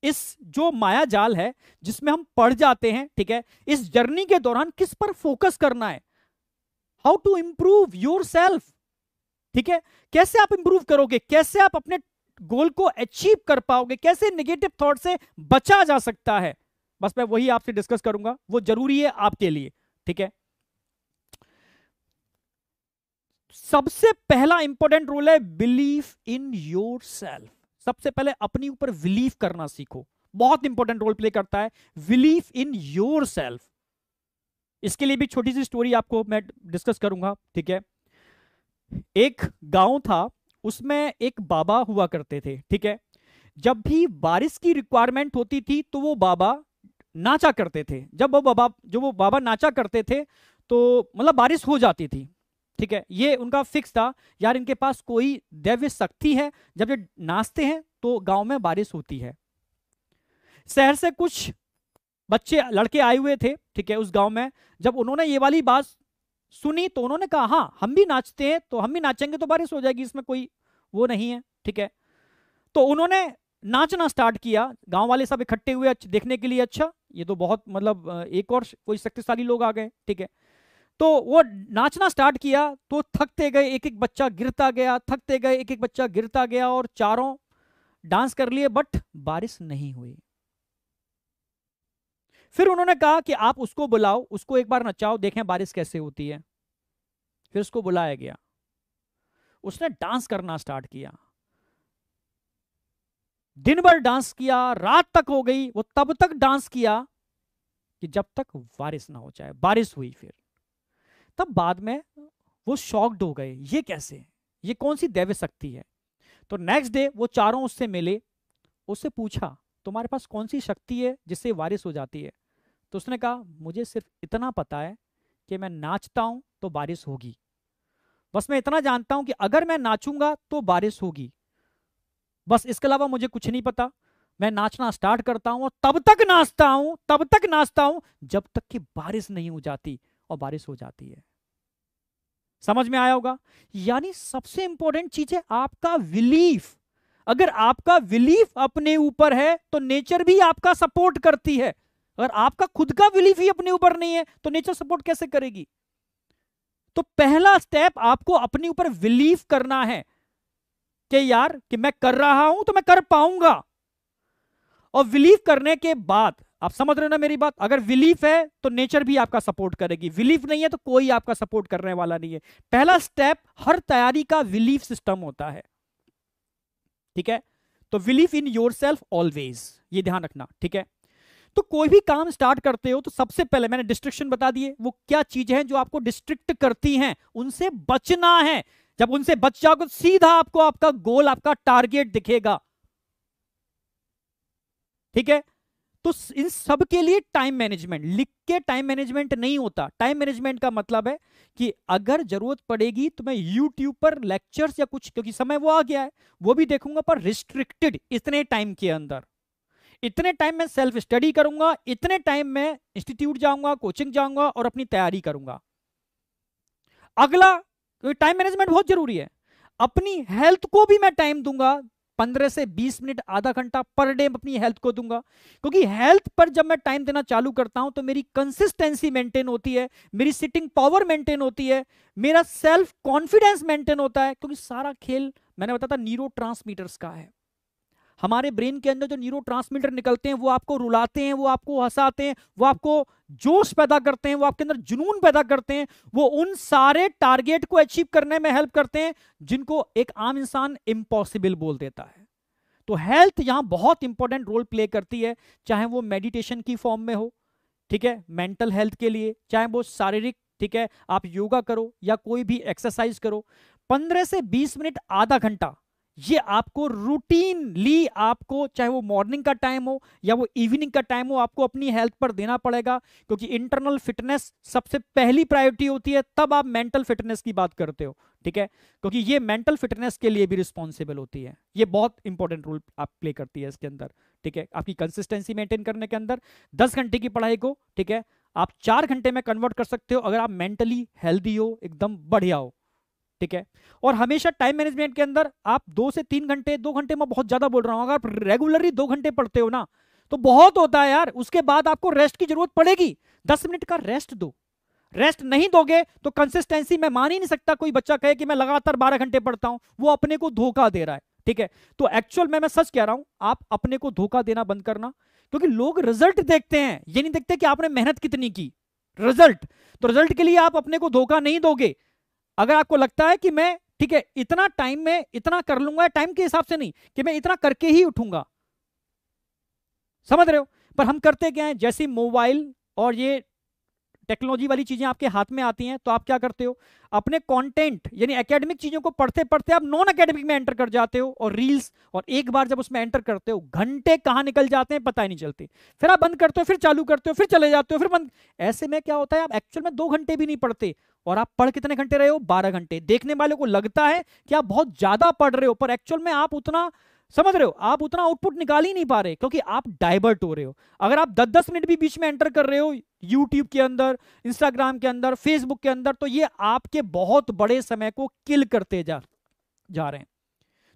इस जो माया जाल है जिसमें हम पड़ जाते हैं, ठीक है, इस जर्नी के दौरान किस पर फोकस करना है, how to improve yourself, ठीक है। कैसे आप इंप्रूव करोगे, कैसे आप अपने गोल को अचीव कर पाओगे, कैसे नेगेटिव थॉट से बचा जा सकता है, बस मैं वही आपसे डिस्कस करूंगा। वो जरूरी है आपके लिए, ठीक है। सबसे पहला इंपॉर्टेंट रूल है बिलीव इन योर सेल्फ। सबसे पहले अपनी ऊपर बिलीव करना सीखो, बहुत इंपॉर्टेंट रोल प्ले करता है बिलीव इन योर सेल्फ। इसके लिए भी छोटी सी स्टोरी आपको मैं डिस्कस करूंगा, ठीक है। एक गांव था, उसमें एक बाबा हुआ करते थे, ठीक है। जब भी बारिश की रिक्वायरमेंट होती थी तो वो बाबा नाचा करते थे। जब वो बाबा नाचा करते थे तो मतलब बारिश हो जाती थी, ठीक है। ये उनका फिक्स था, यार इनके पास कोई दैव्य शक्ति है, जब ये नाचते हैं तो गांव में बारिश होती है। शहर से कुछ बच्चे लड़के आए हुए थे, ठीक है, उस गांव में। जब उन्होंने ये वाली बात सुनी तो उन्होंने कहा हाँ हम भी नाचते हैं, तो हम भी नाचेंगे तो बारिश हो जाएगी, इसमें कोई वो नहीं है, ठीक है। तो उन्होंने नाचना स्टार्ट किया। गांव वाले सब इकट्ठे हुए देखने के लिए, अच्छा ये तो बहुत मतलब एक और कोई शक्तिशाली लोग आ गए, ठीक है। तो वो नाचना स्टार्ट किया तो थकते गए, एक एक बच्चा गिरता गया, थकते गए, एक एक बच्चा गिरता गया, और चारों डांस कर लिए बट बारिश नहीं हुई। फिर उन्होंने कहा कि आप उसको बुलाओ, उसको एक बार नचाओ, देखें बारिश कैसे होती है। फिर उसको बुलाया गया, उसने डांस करना स्टार्ट किया। दिन भर डांस किया, रात तक हो गई, वो तब तक डांस किया कि जब तक बारिश ना हो जाए। बारिश हुई, फिर तब बाद में वो शॉक्ड हो गए, ये कैसे, ये कौन सी दैवी शक्ति है। तो नेक्स्ट डे वो चारों उससे मिले, उससे पूछा तुम्हारे पास कौन सी शक्ति है जिससे बारिश हो जाती है। तो उसने कहा मुझे सिर्फ इतना पता है कि मैं नाचता हूं तो बारिश होगी, बस मैं इतना जानता हूं कि अगर मैं नाचूंगा तो बारिश होगी, बस इसके अलावा मुझे कुछ नहीं पता। मैं नाचना स्टार्ट करता हूं और तब तक नाचता हूं जब तक कि बारिश नहीं हो जाती, और बारिश हो जाती है। समझ में आया होगा। यानी सबसे इंपॉर्टेंट चीज है आपका बिलीफ। अगर आपका बिलीफ अपने ऊपर है तो नेचर भी आपका सपोर्ट करती है। अगर आपका खुद का बिलीफ ही अपने ऊपर नहीं है तो नेचर सपोर्ट कैसे करेगी। तो पहला स्टेप आपको अपने ऊपर बिलीव करना है कि यार कि मैं कर रहा हूं तो मैं कर पाऊंगा। और बिलीव करने के बाद, आप समझ रहे हो ना मेरी बात, अगर बिलीफ है तो नेचर भी आपका सपोर्ट करेगी, बिलीफ नहीं है तो कोई आपका सपोर्ट करने वाला नहीं है। पहला स्टेप हर तैयारी का बिलीफ सिस्टम होता है, ठीक है। तो believe in your self always, ये ध्यान रखना, ठीक है। तो कोई भी काम स्टार्ट करते हो तो सबसे पहले मैंने डिस्ट्रिक्शन बता दिए, वो क्या चीजें हैं जो आपको डिस्ट्रिक्ट करती हैं, उनसे बचना है। जब उनसे बच जाओगे सीधा आपको आपका गोल, आपका टारगेट दिखेगा, ठीक है। तो इन सब के लिए टाइम मैनेजमेंट, लिख के टाइम मैनेजमेंट नहीं होता। टाइम मैनेजमेंट का मतलब है कि अगर जरूरत पड़ेगी तो मैं यूट्यूब पर लेक्चर्स या कुछ, क्योंकि समय वो आ गया है, वो भी देखूंगा, पर रिस्ट्रिक्टेड, इतने टाइम के अंदर, इतने टाइम में सेल्फ स्टडी करूंगा, इतने टाइम में इंस्टीट्यूट जाऊंगा, कोचिंग जाऊंगा और अपनी तैयारी करूंगा। अगला, टाइम मैनेजमेंट बहुत जरूरी है। अपनी हेल्थ को भी मैं टाइम दूंगा, 15 से 20 मिनट, आधा घंटा पर डे अपनी हेल्थ को दूंगा। क्योंकि हेल्थ पर जब मैं टाइम देना चालू करता हूं तो मेरी कंसिस्टेंसी मेंटेन होती है, मेरी सिटिंग पावर मेंटेन होती है, मेरा सेल्फ कॉन्फिडेंस मेंटेन होता है। क्योंकि सारा खेल मैंने बताया था न्यूरो का है। हमारे ब्रेन के अंदर जो न्यूरोट्रांसमीटर निकलते हैं वो आपको रुलाते हैं, वो आपको हंसाते हैं, वो आपको जोश पैदा करते हैं, वो आपके अंदर जुनून पैदा करते हैं, वो उन सारे टारगेट को अचीव करने में हेल्प करते हैं जिनको एक आम इंसान इम्पॉसिबल बोल देता है। तो हेल्थ यहां बहुत इंपॉर्टेंट रोल प्ले करती है, चाहे वो मेडिटेशन की फॉर्म में हो, ठीक है, मेंटल हेल्थ के लिए, चाहे वो शारीरिक, ठीक है, आप योगा करो या कोई भी एक्सरसाइज करो, 15 से 20 मिनट, आधा घंटा, ये आपको रूटीनली, आपको चाहे वो मॉर्निंग का टाइम हो या वो इवनिंग का टाइम हो, आपको अपनी हेल्थ पर देना पड़ेगा। क्योंकि इंटरनल फिटनेस सबसे पहली प्रायोरिटी होती है, तब आप मेंटल फिटनेस की बात करते हो, ठीक है। क्योंकि ये मेंटल फिटनेस के लिए भी रिस्पॉन्सिबल होती है, ये बहुत इंपॉर्टेंट रोल आप प्ले करती है इसके अंदर, ठीक है। आपकी कंसिस्टेंसी मेंटेन करने के अंदर 10 घंटे की पढ़ाई को, ठीक है, आप 4 घंटे में कन्वर्ट कर सकते हो अगर आप मेंटली हेल्दी हो, एकदम बढ़िया हो, ठीक है। और हमेशा टाइम मैनेजमेंट के अंदर आप 2 से 3 घंटे, 2 घंटे मैं बहुत ज्यादा बोल रहा हूं, अगर आप रेगुलरली 2 घंटे पढ़ते हो ना तो बहुत होता है यार। उसके बाद आपको रेस्ट की जरूरत पड़ेगी, 10 मिनट का रेस्ट दो। रेस्ट नहीं दोगे तो कंसिस्टेंसी, मैं मान ही नहीं सकता कोई बच्चा कहे कि मैं लगातार 12 घंटे पढ़ता हूं, वो अपने को धोखा दे रहा है, ठीक है। तो एक्चुअल में मैं सच कह रहा हूं, आप अपने को धोखा देना बंद करना। क्योंकि लोग रिजल्ट देखते हैं, ये नहीं देखते कि आपने मेहनत कितनी की, रिजल्ट। तो रिजल्ट के लिए आप अपने को धोखा नहीं दोगे। अगर आपको लगता है कि मैं, ठीक है, इतना टाइम में इतना कर लूंगा, टाइम के हिसाब से नहीं कि मैं इतना करके ही उठूंगा, समझ रहे हो। पर हम करते क्या है, जैसे मोबाइल और ये टेक्नोलॉजी वाली चीजें आपके हाथ में आती हैं तो आप क्या करते हो, अपने कंटेंट यानी एकेडमिक चीजों को पढ़ते पढ़ते आप नॉन एकेडमिक में एंटर कर जाते हो, और रील्स, और एक बार जब उसमें एंटर करते हो घंटे कहां निकल जाते हैं पता ही नहीं चलती। फिर आप बंद करते हो, फिर चालू करते हो, फिर चले जाते हो, फिर बंद। ऐसे में क्या होता है, आप एक्चुअल में 2 घंटे भी नहीं पढ़ते, और आप पढ़ कितने घंटे रहे हो, 12 घंटे। देखने वाले को लगता है कि आप बहुत ज्यादा पढ़ रहे हो, पर एक्चुअल में आप उतना, समझ रहे हो, आप उतना आउटपुट निकाल ही नहीं पा रहे, क्योंकि आप डाइवर्ट हो रहे हो। अगर आप 10-10 मिनट भी बीच में एंटर कर रहे हो यूट्यूब के अंदर, इंस्टाग्राम के अंदर, फेसबुक के अंदर, तो ये आपके बहुत बड़े समय को किल करते जा रहे हैं।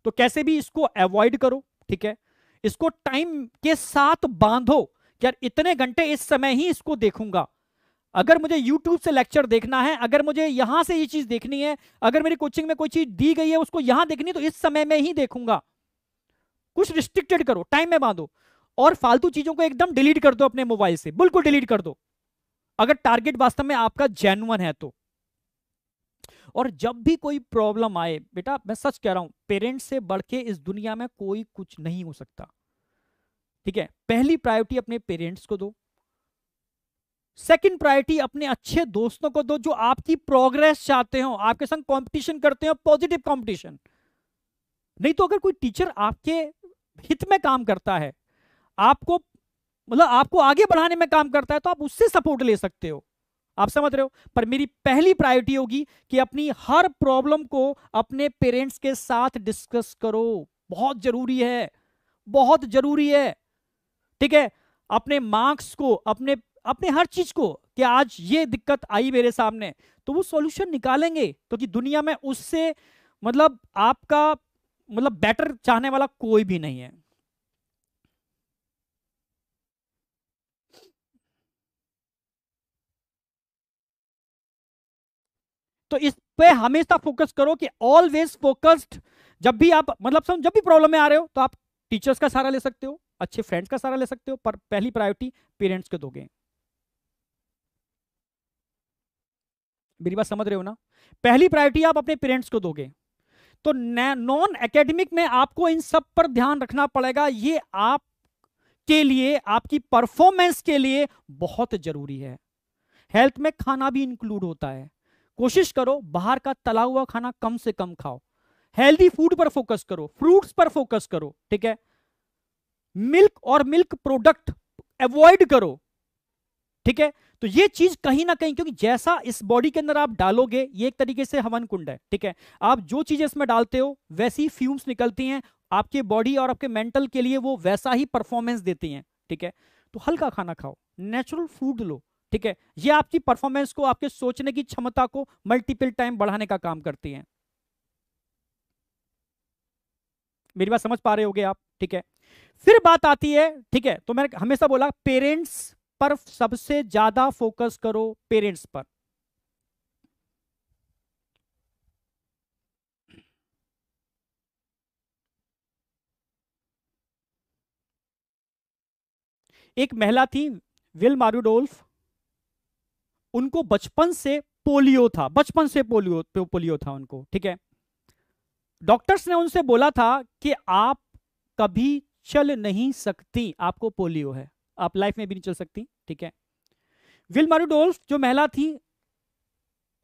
तो कैसे भी इसको अवॉइड करो, ठीक है। इसको टाइम के साथ बांधो कि यार इतने घंटे इस समय ही इसको देखूंगा। अगर मुझे YouTube से लेक्चर देखना है, अगर मुझे यहां से ये चीज देखनी है, अगर मेरी कोचिंग में कोई चीज दी गई है उसको यहां देखनी है, तो इस समय में ही देखूंगा। कुछ रिस्ट्रिक्टेड करो, टाइम में बांधो, और फालतू चीजों को एकदम डिलीट कर दो अपने मोबाइल से, बिल्कुल डिलीट कर दो, अगर टारगेट वास्तव में आपका जेन्युइन है तो। और जब भी कोई प्रॉब्लम आए, बेटा मैं सच कह रहा हूं, पेरेंट्स से बढ़ के इस दुनिया में कोई कुछ नहीं हो सकता, ठीक है। पहली प्रायोरिटी अपने पेरेंट्स को दो, सेकंड प्रायोरिटी अपने अच्छे दोस्तों को दो जो आपकी प्रोग्रेस चाहते हो, आपके संग कंपटीशन करते हो, पॉजिटिव कंपटीशन। नहीं तो अगर कोई टीचर आपके हित में काम करता है, आपको मतलब आपको आगे बढ़ाने में काम करता है, तो आप उससे सपोर्ट ले सकते हो, आप समझ रहे हो। पर मेरी पहली प्रायोरिटी होगी कि अपनी हर प्रॉब्लम को अपने पेरेंट्स के साथ डिस्कस करो, बहुत जरूरी है, बहुत जरूरी है, ठीक है। अपने मार्क्स को, अपने अपने हर चीज को, कि आज ये दिक्कत आई मेरे सामने, तो वो सॉल्यूशन निकालेंगे, क्योंकि दुनिया में उससे मतलब आपका मतलब बेटर चाहने वाला कोई भी नहीं है। तो इस पे हमेशा फोकस करो कि ऑलवेज फोकस्ड। जब भी आप मतलब जब भी प्रॉब्लम में आ रहे हो तो आप टीचर्स का सहारा ले सकते हो, अच्छे फ्रेंड्स का सहारा ले सकते हो, पर पहली प्रायोरिटी पेरेंट्स को दोगे। मेरी बात समझ रहे हो ना? पहली प्रायोरिटी आप अपने पेरेंट्स को दोगे। तो नॉन एकेडमिक में आपको इन सब पर ध्यान रखना पड़ेगा। ये आप के लिए, आपकी परफॉर्मेंस के लिए बहुत जरूरी है। हेल्थ में खाना भी इंक्लूड होता है। कोशिश करो बाहर का तला हुआ खाना कम से कम खाओ, हेल्दी फूड पर फोकस करो, फ्रूट्स पर फोकस करो, ठीक है? मिल्क और मिल्क प्रोडक्ट अवॉइड करो, ठीक है? तो ये चीज कहीं ना कहीं, क्योंकि जैसा इस बॉडी के अंदर आप डालोगे, ये एक तरीके से हवन कुंड है, ठीक है? आप जो चीजें इसमें डालते हो वैसी फ्यूम्स निकलती हैं आपके बॉडी और आपके मेंटल के लिए, वो वैसा ही परफॉर्मेंस देती हैं, ठीक है? तो हल्का खाना खाओ, नेचुरल फूड लो, ठीक है? ये आपकी परफॉर्मेंस को, आपके सोचने की क्षमता को मल्टीपल टाइम बढ़ाने का काम करती है। मेरी बात समझ पा रहे होगे आप, ठीक है? फिर बात आती है, ठीक है, तो मैंने हमेशा बोला पेरेंट्स पर सबसे ज्यादा फोकस करो, पेरेंट्स पर। एक महिला थी, विल्मा रुडोल्फ, उनको बचपन से पोलियो था, बचपन से पोलियो पोलियो था उनको, ठीक है? डॉक्टर्स ने उनसे बोला था कि आप कभी चल नहीं सकती, आपको पोलियो है, आप लाइफ में भी नहीं चल सकती, ठीक है? विल्मा रुडोल्फ जो महिला थी,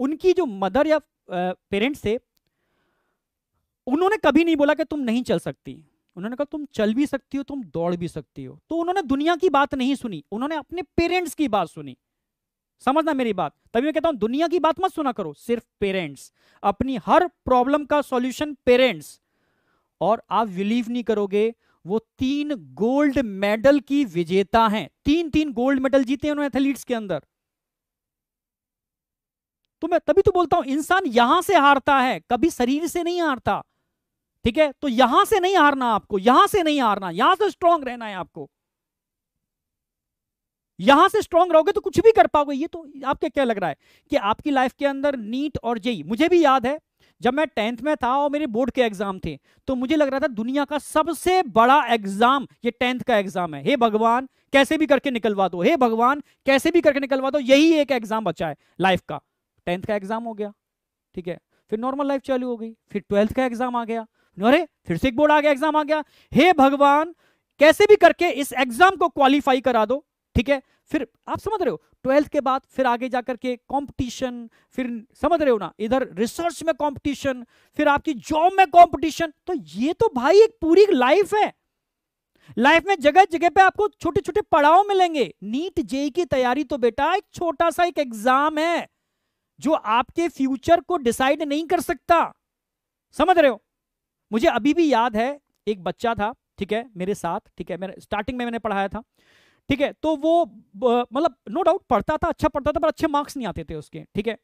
उनकी जो मदर या पेरेंट्स थे, उन्होंने कभी नहीं बोला कि तुम नहीं चल सकती। उन्होंने कहा तुम चल भी सकती हो, तुम दौड़ भी सकती हो। तो उन्होंने दुनिया की बात नहीं सुनी, उन्होंने अपने पेरेंट्स की बात सुनी। समझना मेरी बात, तभी मैं कहता हूं दुनिया की बात मत सुना करो, सिर्फ पेरेंट्स। अपनी हर प्रॉब्लम का सॉल्यूशन पेरेंट्स। और आप बिलीव नहीं करोगे, वो 3 गोल्ड मेडल की विजेता हैं, 3 गोल्ड मेडल जीते उन्होंने एथलीट्स के अंदर। तो मैं तभी तो बोलता हूं इंसान यहां से हारता है, कभी शरीर से नहीं हारता, ठीक है? तो यहां से नहीं हारना आपको, यहां से नहीं हारना, यहां से स्ट्रांग रहना है आपको। यहां से स्ट्रांग रहोगे तो कुछ भी कर पाओगे। ये तो आपके क्या लग रहा है कि आपकी लाइफ के अंदर नीट और जेई, मुझे भी याद है जब मैं 10th में था और मेरे बोर्ड के एग्जाम थे, तो मुझे लग रहा था दुनिया का सबसे बड़ा एग्जाम ये 10th का एग्जाम है। हे भगवान कैसे भी करके निकलवा दो, हे भगवान कैसे भी करके निकलवा दो, यही एक एग्जाम बचा है लाइफ का। 10th का एग्जाम हो गया, ठीक है? फिर नॉर्मल लाइफ चालू हो गई, फिर 12th का एग्जाम आ गया, अरे फिर से एक बोर्ड आ गया, एग्जाम आ गया। हे भगवान कैसे भी करके इस एग्जाम को क्वालिफाई करा दो, ठीक है? फिर आप समझ रहे हो 12th के बाद फिर आगे जाकर के कंपटीशन, फिर समझ रहे हो ना, इधर रिसर्च में कंपटीशन, फिर आपकी जॉब में कंपटीशन। तो ये तो भाई एक पूरी लाइफ है। लाइफ में जगह जगह पे आपको छोटे छोटे पड़ाव मिलेंगे। नीट जेई की तैयारी तो बेटा एक छोटा सा एक एग्जाम है जो आपके फ्यूचर को डिसाइड नहीं कर सकता। समझ रहे हो? मुझे अभी भी याद है, एक बच्चा था, ठीक है, मेरे साथ, ठीक है, मेरे स्टार्टिंग में मैंने पढ़ाया था, ठीक है? तो वो मतलब नो डाउट पढ़ता था, अच्छा पढ़ता था, पर अच्छे मार्क्स नहीं आते थे उसके, ठीक है?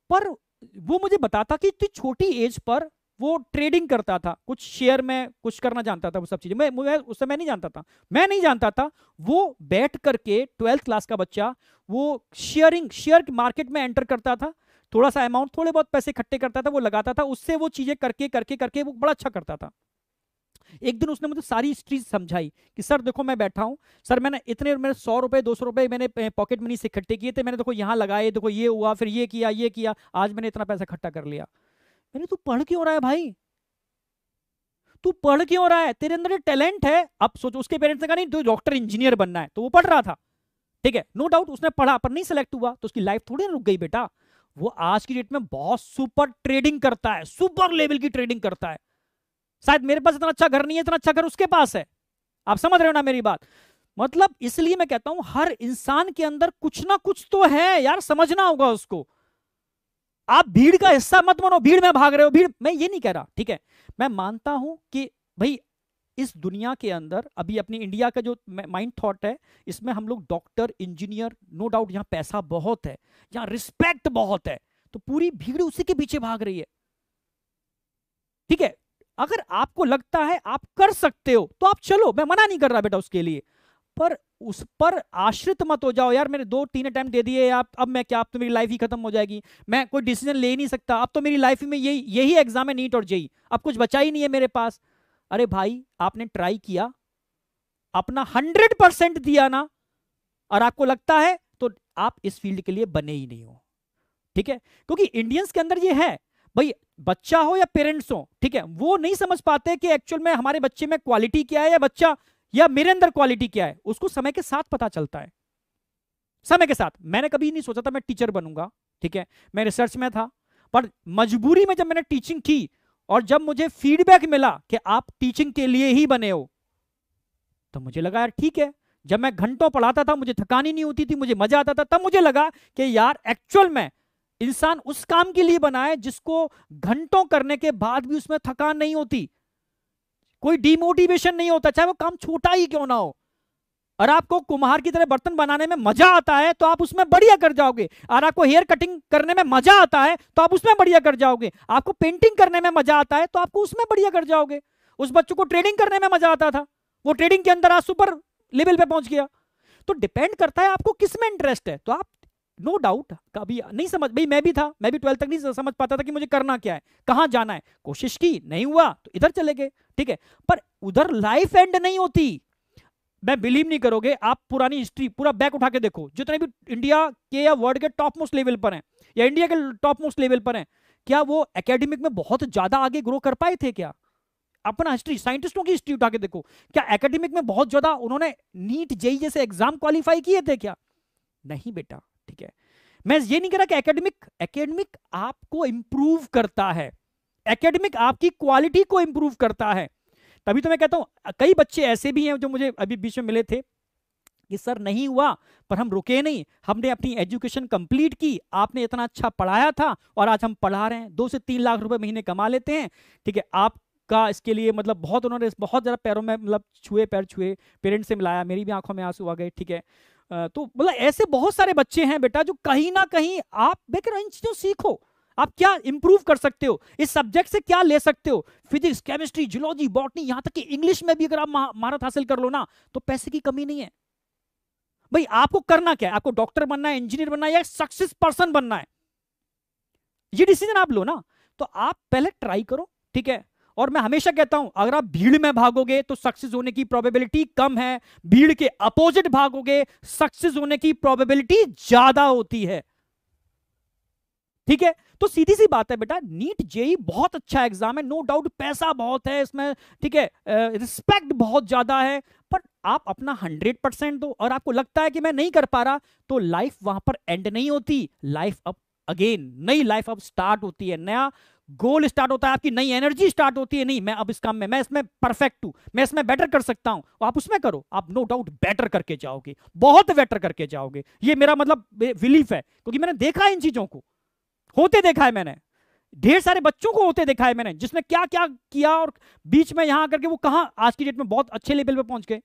पर वो मुझे बताता कि इतनी छोटी एज पर वो ट्रेडिंग करता था, कुछ शेयर में कुछ करना जानता था, वो सब चीजें मैं उस समय नहीं जानता था, मैं नहीं जानता था। वो बैठ करके 12th क्लास का बच्चा, वो शेयर मार्केट में एंटर करता था, थोड़ा सा अमाउंट, थोड़े बहुत पैसे इकट्ठे करता था, वो लगाता था, उससे वो चीजें करके करके करके वो बड़ा अच्छा करता था। एक दिन उसने मुझे सारी हिस्ट्री समझाई कि सर देखो मैं बैठा हूं, सर मैंने इतने, मेरे 100 रुपए 200 रुपए मैंने पॉकेट मनी से इकट्ठे किए थे, मैंने देखो यहाँ लगाए, देखो ये हुआ, फिर ये किया, ये किया, आज मैंने इतना पैसा इकट्ठा कर लिया। मैंने तू पढ़ क्यों रहा है भाई, तू पढ़ क्यों रहा है, तेरे अंदर टैलेंट है। अब सोचो उसके पेरेंट्स ने कहा नहीं तो डॉक्टर इंजीनियर बनना है, तो वो पढ़ रहा था, ठीक है, नो डाउट उसने पढ़ा पर नहीं सिलेक्ट हुआ, तो उसकी लाइफ थोड़ी ना रुक गई बेटा। वो आज की डेट में बहुत सुपर ट्रेडिंग करता है, सुपर लेवल की ट्रेडिंग करता है। शायद मेरे पास इतना अच्छा घर नहीं है, इतना अच्छा घर उसके पास है। आप समझ रहे हो ना मेरी बात? मतलब इसलिए मैं कहता हूं हर इंसान के अंदर कुछ ना कुछ तो है यार, समझना होगा उसको। आप भीड़ का हिस्सा मत बनो, भीड़ में भाग रहे हो, भीड़, मैं ये नहीं कह रहा, ठीक है? मैं मानता हूं कि भाई इस दुनिया के अंदर अभी अपनी इंडिया का जो माइंड थॉट है, इसमें हम लोग डॉक्टर इंजीनियर, नो डाउट यहाँ पैसा बहुत है, यहाँ रिस्पेक्ट बहुत है, तो पूरी भीड़ उसी के पीछे भाग रही है, ठीक है? अगर आपको लगता है आप कर सकते हो तो आप चलो, मैं मना नहीं कर रहा बेटा उसके लिए। पर उस पर आश्रित मत हो जाओ यार, मेरे 2-3 अटेम्प्ट दे दिए आप, अब मैं क्या, अब तो मेरी लाइफ ही खत्म हो जाएगी, मैं कोई डिसीजन ले ही नहीं सकता, अब तो मेरी लाइफ में यही यही एग्जाम है, नीट और जेई, अब कुछ बचा ही नहीं है मेरे पास। अरे भाई, आपने ट्राई किया, अपना 100% दिया ना, और आपको लगता है तो आप इस फील्ड के लिए बने ही नहीं हो, ठीक है। क्योंकि इंडियंस के अंदर ये है भाई, बच्चा हो या पेरेंट्स हो, ठीक है, वो नहीं समझ पाते कि एक्चुअल में हमारे बच्चे में क्वालिटी क्या है, या बच्चा या मेरे अंदर क्वालिटी क्या है, उसको समय के साथ पता चलता है। समय के साथ मैंने कभी नहीं सोचा था मैं टीचर बनूंगा, ठीक है, मैं रिसर्च में था, पर मजबूरी में जब मैंने टीचिंग की और जब मुझे फीडबैक मिला कि आप टीचिंग के लिए ही बने हो, तो मुझे लगा यार ठीक है। जब मैं घंटों पढ़ाता था, मुझे थकान ही नहीं होती थी, मुझे मजा आता था, तब मुझे लगा कि यार एक्चुअल में इंसान उस काम के लिए बना है जिसको घंटों करने के बाद भी उसमें थकान नहीं होती, कोई डिमोटिवेशन नहीं होता, चाहे वो काम छोटा ही क्यों ना हो। और आपको कुम्हार की तरह बर्तन बनाने में मजा आता है तो आप उसमें बढ़िया कर जाओगे, और आपको हेयर कटिंग करने में मजा आता है तो आप उसमें बढ़िया कर जाओगे, आपको पेंटिंग करने में मजा आता है तो आपको उसमें बढ़िया कर जाओगे। उस बच्चों को ट्रेडिंग करने में मजा आता था, वो ट्रेडिंग के अंदर आज सुपर लेवल पे पहुंच गया। तो डिपेंड करता है आपको किस में इंटरेस्ट है। तो आप नो डाउट कभी नहीं समझ, भाई मैं भी था, मैं भी 12th तक नहीं समझ पाता था कि मुझे करना क्या है, कहां जाना है, कोशिश की, नहीं हुआ तो इधर चले गए, ठीक है। पर उधर लाइफ एंड नहीं होती। मैं बिलीव नहीं करोगे, आप पुरानी हिस्ट्री पूरा बैक उठा के देखो, जितने भी इंडिया के या वर्ल्ड के टॉप मोस्ट लेवल पर हैं, या इंडिया के टॉप मोस्ट लेवल पर हैं, क्या वो एकेडमिक में बहुत ज्यादा आगे ग्रो कर पाए थे क्या? अपना हिस्ट्री, साइंटिस्टों की हिस्ट्री उठा के देखो, क्या एकेडमिक में बहुत ज्यादा उन्होंने नीट जेई जैसे एग्जाम क्वालिफाई किए थे क्या? नहीं बेटा, ठीक है। मैं ये नहीं कह रहा कि एकेडमिक आपको इंप्रूव करता है, एकेडमिक आपकी क्वालिटी को इंप्रूव करता है। तभी तो मैं कहता हूं, कई बच्चे ऐसे भी हैं जो मुझे अभी बीच में मिले थे कि सर नहीं हुआ, पर हम रुके नहीं, हमने अपनी एजुकेशन कंप्लीट की, आपने इतना अच्छा पढ़ाया था और आज हम पढ़ा रहे हैं, 2 से 3 लाख रुपए महीने कमा लेते हैं, ठीक है। आपका इसके लिए मतलब बहुत, उन्होंने बहुत ज़्यादा पैरों में मतलब छुए, पैर छुए, पेरेंट्स से मिलाया, मेरी भी आंखों में आंसू आ गए, ठीक है। तो मतलब ऐसे बहुत सारे बच्चे हैं बेटा जो कहीं ना कहीं, आप बेकार इन चीज़ों सीखो, आप क्या इंप्रूव कर सकते हो, इस सब्जेक्ट से क्या ले सकते हो, फिजिक्स, केमिस्ट्री, जूलॉजी, बॉटनी, यहां तक कि इंग्लिश में भी अगर आप महारत हासिल कर लो ना, तो पैसे की कमी नहीं है। भाई आपको करना क्या है, आपको डॉक्टर बनना है, इंजीनियर बनना है, या सक्सेस पर्सन बनना है, ये डिसीजन आप लो ना। तो आप पहले ट्राई करो, ठीक है। और मैं हमेशा कहता हूं, अगर आप भीड़ में भागोगे तो सक्सेस होने की प्रोबेबिलिटी कम है, भीड़ के अपोजिट भागोगे सक्सेस होने की प्रोबेबिलिटी ज्यादा होती है, ठीक है। तो सीधी सी बात है बेटा, नीट जेई बहुत अच्छा एग्जाम है, नो डाउट, पैसा बहुत है इसमें, ठीक है, रिस्पेक्ट बहुत ज्यादा है, पर आप अपना 100% दो। और आपको लगता है कि मैं नहीं कर पा रहा, तो लाइफ वहां पर एंड नहीं होती, लाइफ अब अगेन, नई लाइफ अब स्टार्ट होती है, नया गोल स्टार्ट होता है, आपकी नई एनर्जी स्टार्ट होती है। नहीं, मैं अब इस काम में, मैं इसमें परफेक्ट हूं, मैं इसमें बेटर कर सकता हूं, आप उसमें करो, आप नो डाउट बेटर करके जाओगे, बहुत बेटर करके जाओगे, ये मेरा मतलब बिलीफ है, क्योंकि मैंने देखा है इन चीजों को होते, देखा है मैंने, ढेर सारे बच्चों को होते देखा है मैंने, जिसने क्या क्या किया और बीच में यहां करके वो कहां आज की डेट में बहुत अच्छे लेवल पे पहुंच गए।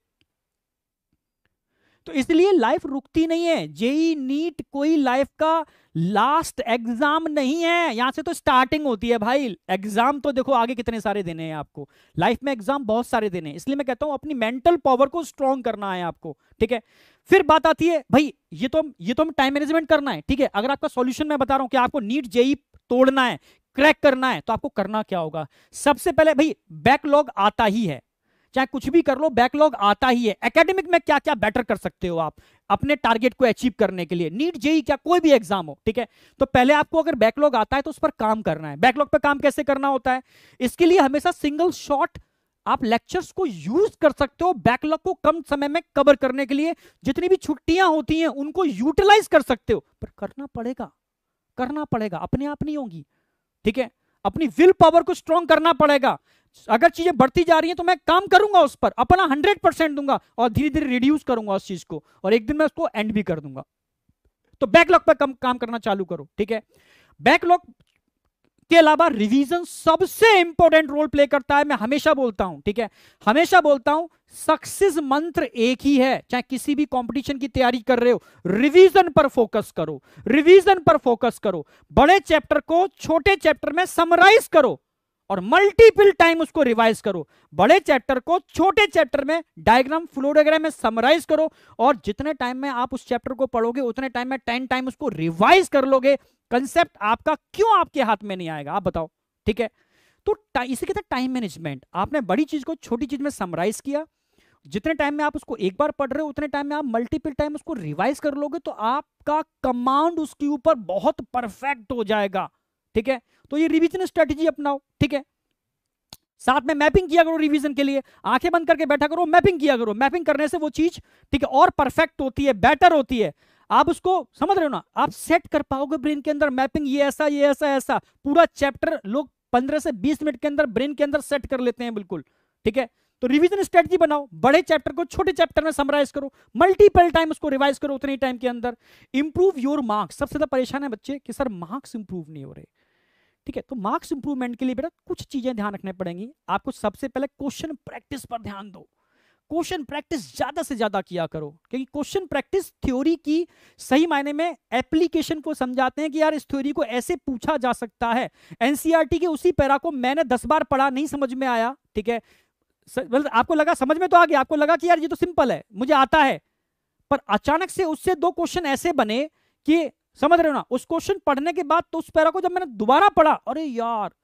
तो इसलिए लाइफ रुकती नहीं है, जेई नीट कोई लाइफ का लास्ट एग्जाम नहीं है, यहां से तो स्टार्टिंग होती है भाई। एग्जाम तो देखो आगे कितने सारे देने हैं आपको, लाइफ में एग्जाम बहुत सारे देने हैं, इसलिए मैं कहता हूं अपनी मेंटल पावर को स्ट्रॉन्ग करना है आपको, ठीक है। फिर बात आती है भाई, ये तो हम टाइम मैनेजमेंट करना है, ठीक है। अगर आपका सॉल्यूशन मैं बता रहा हूं कि आपको नीट जेई तोड़ना है, क्रैक करना है, तो आपको करना क्या होगा? सबसे पहले भाई बैकलॉग आता ही है, चाहे कुछ भी कर लो बैकलॉग आता ही है। एकेडमिक में क्या क्या बेटर कर सकते हो आप अपने टारगेट को अचीव करने के लिए, नीट जेई क्या कोई भी एग्जाम हो, ठीक है। तो पहले आपको अगर बैकलॉग आता है तो उस पर काम करना है। बैकलॉग पर काम कैसे करना होता है? इसके लिए हमेशा सिंगल शॉट आप लेक्चर्स को यूज कर सकते हो, बैकलॉग को कम समय में कवर करने के लिए। जितनी भी छुट्टियां होती हैं उनको यूटिलाइज कर सकते हो, पर करना पड़ेगा, अपने आप नहीं होगी, ठीक है। अपनी विल पावर को स्ट्रॉन्ग करना पड़ेगा। अगर चीजें बढ़ती जा रही हैं तो मैं काम करूंगा उस पर, अपना 100% दूंगा और धीरे धीरे रिड्यूस करूंगा उस चीज को, और एक दिन मैं उसको एंड भी कर दूंगा। तो बैकलॉग पर काम करना चालू करो, ठीक है। बैकलॉग के अलावा रिवीजन सबसे इंपॉर्टेंट रोल प्ले करता है, मैं हमेशा बोलता हूं, ठीक है, हमेशा बोलता हूं। सक्सेस मंत्र एक ही है, चाहे किसी भी कंपटीशन की तैयारी कर रहे हो, रिवीजन पर फोकस करो, रिवीजन पर फोकस करो। बड़े चैप्टर को छोटे चैप्टर में समराइज करो और मल्टीपल टाइम उसको रिवाइज करो। बड़े चैप्टर को छोटे चैप्टर में डायग्राम फ्लो डायग्राम में समराइज करो, और जितने टाइम में आप उस चैप्टर को पढ़ोगे उतने टाइम में 10 टाइम उसको रिवाइज कर लोगे। कंसेप्ट आपका क्यों आपके हाथ में नहीं आएगा, आप बताओ, ठीक है। तो इसे कहते हैं टाइम मैनेजमेंट। आपने बड़ी चीज को छोटी चीज में समराइज किया, जितने टाइम में आप उसको एक बार पढ़ रहे हो उतने टाइम में आप मल्टीपल टाइम उसको रिवाइज कर लोगे, तो आपका कमांड उसके ऊपर बहुत परफेक्ट हो जाएगा, ठीक है। तो ये रिवीजन स्ट्रेटेजी अपनाओ, ठीक है। साथ में मैपिंग किया करो रिवीजन के लिए, आंखें बंद करके बैठा करो, मैपिंग किया करो। मैपिंग करने से वो चीज, ठीक है, और परफेक्ट होती है, बेटर होती है। आप उसको समझ रहे हो ना, आप सेट कर पाओगे ब्रेन के अंदर मैपिंग, ये ऐसा ये ऐसा ऐसा। पूरा चैप्टर लोग 15 से 20 मिनट के अंदर ब्रेन के अंदर सेट कर लेते हैं, बिल्कुल, ठीक है। तो रिवीजन स्ट्रेटजी बनाओ, बड़े चैप्टर को छोटे चैप्टर में समराइज करो, मल्टीपल टाइम उसको रिवाइज करो उतने ही टाइम के अंदर। Improve your marks. सबसे ज्यादा परेशान है बच्चे कि सर मार्क्स इंप्रूव नहीं हो रहे, ठीक है। तो मार्क्स इंप्रूवमेंट के लिए बेटा कुछ चीजें ध्यान रखने पड़ेंगी आपको। सबसे पहले क्वेश्चन प्रैक्टिस पर ध्यान दो। क्वेश्चन प्रैक्टिस ज्यादा से ज्यादा किया करो, क्योंकि क्वेश्चन प्रैक्टिस थ्योरी की सही मायने में एप्लीकेशन को समझाते हैं कि यार इस थ्योरी को ऐसे पूछा जा सकता है। एनसीईआरटी के उसी पैरा को मैंने 10 बार पढ़ा, नहीं समझ में आया, ठीक है। आपको लगा समझ में तो आ गया, आपको लगा कि यार ये तो सिंपल है, मुझे आता है, पर अचानक से उससे 2 क्वेश्चन ऐसे बने कि समझ रहे हो ना, उस क्वेश्चन पढ़ने के बाद तो उस पैरा को जब मैंने दोबारा पढ़ा, अरे यार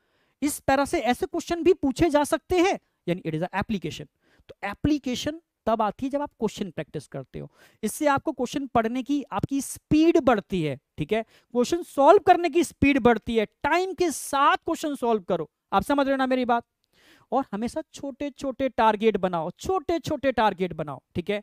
इस पैरा से ऐसे क्वेश्चन भी पूछे जा सकते हैं, यानी इट इज अ एप्लीकेशन। तो एप्लीकेशन तब आती है जब आप क्वेश्चन प्रैक्टिस करते हो। इससे आपको क्वेश्चन पढ़ने की आपकी स्पीड बढ़ती है, ठीक है। क्वेश्चन सॉल्व करने की स्पीड बढ़ती है। टाइम के साथ क्वेश्चन सॉल्व करो, आप समझ रहे हो ना मेरी बात। और हमेशा छोटे छोटे टारगेट बनाओ, छोटे छोटे टारगेट बनाओ, ठीक है।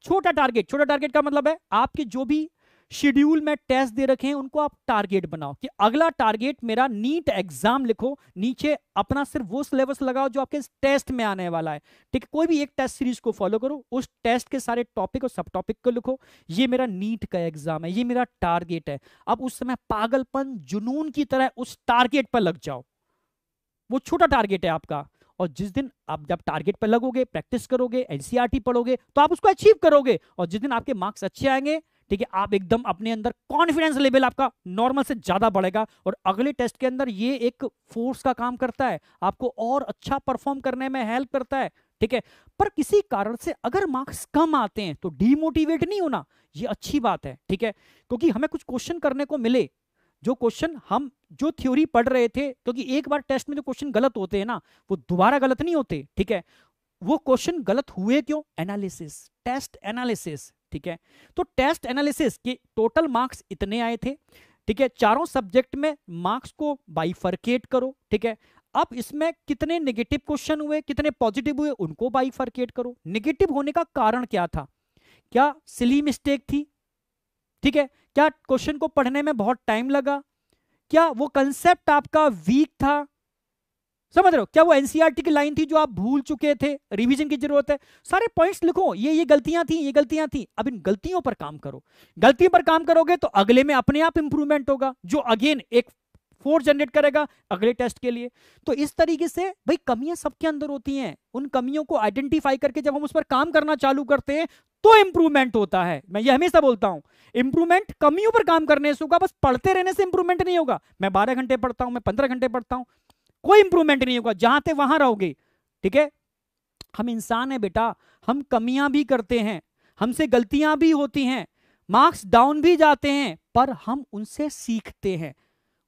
छोटा टारगेट का मतलब है आपके जो भी शेड्यूल में टेस्ट दे रखे हैं उनको आप टारगेट बनाओ कि अगला टारगेट मेरा नीट एग्जाम लिखो, नीचे अपना सिर्फ वो सिलेबस लगाओ जो आपके टेस्ट में आने वाला है, ठीक है। कोई भी एक टेस्ट सीरीज को फॉलो करो, उस टेस्ट के सारे टॉपिक और सब टॉपिक को लिखो, ये मेरा नीट का एग्जाम है, ये मेरा टारगेट है। अब उस समय पागलपन जुनून की तरह उस टारगेट पर लग जाओ, वो छोटा टारगेट है आपका। और जिस दिन आप जब टारगेट पर लगोगे, प्रैक्टिस करोगे, एनसीईआरटी पढ़ोगे, तो आप उसको अचीव करोगे। और जिस दिन आपके मार्क्स अच्छे आएंगे, ठीक है, आप एकदम अपने अंदर कॉन्फिडेंस लेवल आपका नॉर्मल से ज्यादा बढ़ेगा, और अगले टेस्ट के अंदर ये एक फोर्स का काम करता है, आपको और अच्छा परफॉर्म करने में हेल्प करता है, ठीक है। पर किसी कारण से अगर मार्क्स कम आते हैं तो डीमोटिवेट नहीं होना, ये अच्छी बात है, ठीक है। क्योंकि हमें कुछ क्वेश्चन करने को मिले, जो क्वेश्चन हम जो थ्योरी पढ़ रहे थे, क्योंकि एक बार टेस्ट में जो क्वेश्चन गलत होते हैं ना, वो दोबारा गलत नहीं होते, ठीक है। वो क्वेश्चन गलत हुए क्यों, एनालिसिस, टेस्ट एनालिसिस, ठीक है। तो टेस्ट एनालिसिस के टोटल मार्क्स इतने आए थे, ठीक है। चारों सब्जेक्ट में मार्क्स को बाइफरकेट करो, ठीक है। अब इसमें कितने नेगेटिव क्वेश्चन हुए, कितने पॉजिटिव हुए, उनको बाइफरकेट करो। नेगेटिव होने का कारण क्या था, क्या सिली मिस्टेक थी, ठीक है, क्या क्वेश्चन को पढ़ने में बहुत टाइम लगा, क्या वो कंसेप्ट आपका वीक था, समझ रहे हो, क्या वो एनसीईआरटी की लाइन थी जो आप भूल चुके थे, रिवीजन की जरूरत है। सारे पॉइंट्स लिखो, ये गलतियां थी, ये गलतियां थी। अब इन गलतियों पर काम करो। गलतियों पर काम करोगे तो अगले में अपने आप इंप्रूवमेंट होगा, जो अगेन एक फोर्स जनरेट करेगा अगले टेस्ट के लिए। तो इस तरीके से भाई कमियां सबके अंदर होती हैं, उन कमियों को आइडेंटिफाई करके जब हम उस पर काम करना चालू करते हैं तो इंप्रूवमेंट होता है। मैं ये हमेशा बोलता हूं, इंप्रूवमेंट कमियों पर काम करने से होगा, बस पढ़ते रहने से इंप्रूवमेंट नहीं होगा। मैं 12 घंटे पढ़ता हूं, मैं 15 घंटे पढ़ता हूं, कोई इंप्रूवमेंट नहीं होगा, जहां थे वहां रहोगे, ठीक है। हम इंसान है बेटा, हम कमियां भी करते हैं, हमसे गलतियां भी होती हैं, मार्क्स डाउन भी जाते हैं, पर हम उनसे सीखते हैं,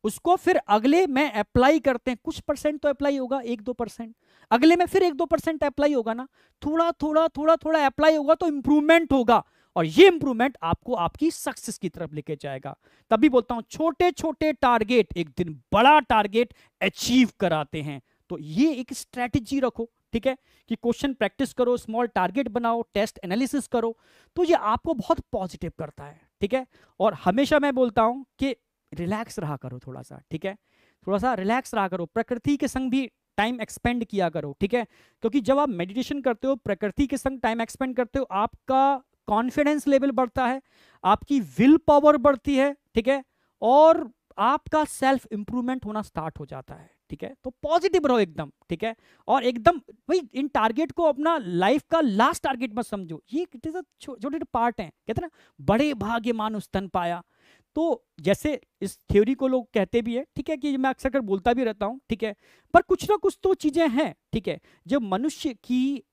उसको फिर अगले में अप्लाई करते हैं। कुछ परसेंट तो अप्लाई होगा, 1-2%, अगले में फिर 1-2% अप्लाई होगा ना, थोड़ा थोड़ा थोड़ा थोड़ा अप्लाई होगा तो इंप्रूवमेंट होगा, और ये इंप्रूवमेंट आपको आपकी सक्सेस की तरफ लेके जाएगा। तभी बोलता हूं छोटे छोटे टारगेट एक दिन बड़ा टारगेट अचीव कराते हैं। तो ये एक स्ट्रेटेजी रखो, ठीक है, कि क्वेश्चन प्रैक्टिस करो, स्मॉल टारगेट बनाओ, टेस्ट एनालिसिस करो, तो ये आपको बहुत पॉजिटिव करता है, ठीक है। और हमेशा मैं बोलता हूं कि रिलैक्स रहा करो थोड़ा सा, ठीक है, थोड़ा सा रिलैक्स रहा करो, प्रकृति के संग भी टाइम एक्सपेंड किया करो, ठीक है। क्योंकि जब आप मेडिटेशन करते हो, प्रकृति के संग टाइम एक्सपेंड करते हो, आपका कॉन्फिडेंस लेवल बढ़ता है, आपकी विल पावर बढ़ती है, ठीक है, और आपका सेल्फ इंप्रूवमेंट होना स्टार्ट हो जाता है, ठीक है। तो पॉजिटिव रहो एकदम, ठीक है। और एकदम भाई इन टारगेट को अपना लाइफ का लास्ट टारगेट मत समझो, ये इट इज अ छोटे छोटे पार्ट हैं। कहते हैं ना, बड़े भाग्य मानुष तन पाया, तो जैसे इस थ्योरी को लोग कहते भी है, ठीक है, कि मैं अक्सर कर बोलता भी रहता हूं, ठीक है, पर कुछ ना कुछ तो चीजें हैं, ठीक है, जो मनुष्य की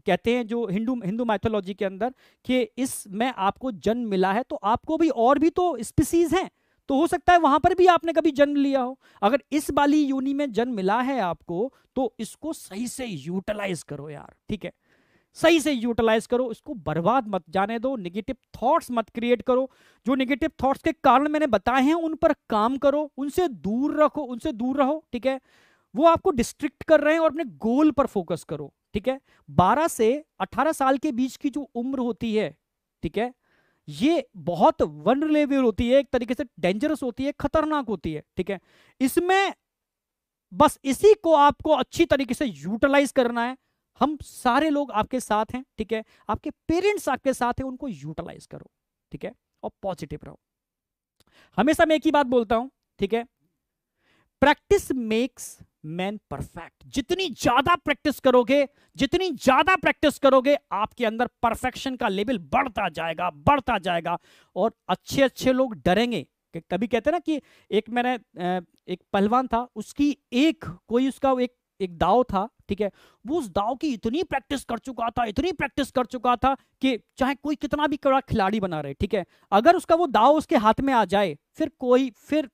कहते हैं, जो हिंदू हिंदू माइथोलॉजी के अंदर, कि इसमें आपको जन्म मिला है तो आपको भी और भी तो स्पीसीज हैं, तो हो सकता है वहां पर भी आपने कभी जन्म लिया हो। अगर इस वाली योनि में जन्म मिला है आपको, तो इसको सही से यूटिलाइज करो यार, ठीक है, सही से यूटिलाइज करो, इसको बर्बाद मत जाने दो, नेगेटिव थॉट्स मत क्रिएट करो। जो नेगेटिव थॉट्स के कारण मैंने बताए हैं उन पर काम करो, उनसे दूर रखो, उनसे दूर रहो, ठीक है, वो आपको डिस्ट्रिक्ट कर रहे हैं, और अपने गोल पर फोकस करो, ठीक है। 12 से 18 साल के बीच की जो उम्र होती है, ठीक है, ये बहुत वनरेबल होती है, एक तरीके से डेंजरस होती है, खतरनाक होती है, ठीक है। इसमें बस इसी को आपको अच्छी तरीके से यूटिलाइज करना है। हम सारे लोग आपके साथ हैं, ठीक है, आपके पेरेंट्स आपके साथ हैं, उनको यूटिलाइज करो, ठीक है, और पॉजिटिव रहो। हमेशा मैं एक ही बात बोलता हूं, ठीक है, प्रैक्टिस मेक्स मैन परफेक्ट। जितनी ज्यादा प्रैक्टिस करोगे, जितनी ज्यादा प्रैक्टिस करोगे, आपके अंदर परफेक्शन का लेवल बढ़ता जाएगा, बढ़ता जाएगा, और अच्छे अच्छे लोग डरेंगे। कभी कहते हैं ना कि एक मैंने एक पहलवान था, उसकी एक कोई उसका एक दाव था, ठीक है, वो उस दाव की इतनी प्रैक्टिस कर चुका था, इतनी प्रैक्टिस कर चुका था कि चाहे कोई कितना भी बड़ा खिलाड़ी बना रहे, ठीक है, अगर उसका वो दाव उसके हाथ में आ जाए, फिर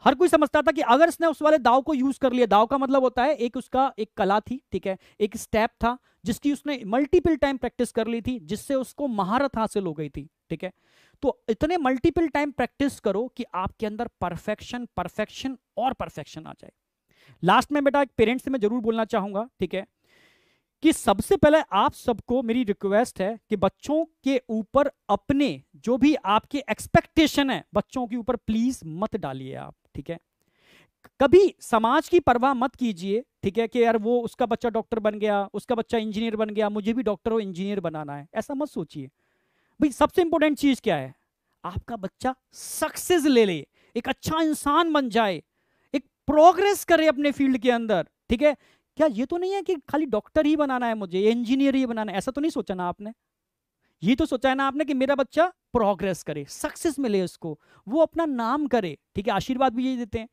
हर कोई समझता था कि अगर इसने उस वाले दाव को यूज कर लिया, दाव का मतलब होता है एक उसका एक कला थी, ठीक है, एक स्टेप था जिसकी उसने मल्टीपल टाइम प्रैक्टिस कर ली थी, जिससे उसको महारत हासिल हो गई थी, ठीक है। तो इतने मल्टीपल टाइम प्रैक्टिस करो कि आपके अंदर परफेक्शन परफेक्शन और परफेक्शन आ जाए। लास्ट में बेटा एक पेरेंट्स से मैं जरूर बोलना चाहूंगा, ठीक है, कि सबसे पहले आप सबको मेरी रिक्वेस्ट है कि बच्चों के ऊपर अपने जो भी आपके एक्सपेक्टेशन है, बच्चों के ऊपर प्लीज मत डालिए आप, ठीक है। कभी समाज की परवाह मत कीजिए, ठीक है, कि यार वो उसका बच्चा डॉक्टर बन गया, उसका बच्चा इंजीनियर बन गया, मुझे भी डॉक्टर और इंजीनियर बनाना है, ऐसा मत सोचिए। भाई सबसे इंपॉर्टेंट चीज क्या है, आपका बच्चा सक्सेस ले ले, एक अच्छा इंसान बन जाए, एक प्रोग्रेस करे अपने फील्ड के अंदर, ठीक है। क्या ये तो नहीं है कि खाली डॉक्टर ही बनाना है मुझे, इंजीनियर ही बनाना है, ऐसा तो नहीं सोचा ना आपने। ये तो सोचा है ना आपने कि मेरा बच्चा प्रोग्रेस करे, सक्सेस मिले उसको, वो अपना नाम करे, ठीक है, आशीर्वाद भी यही देते हैं,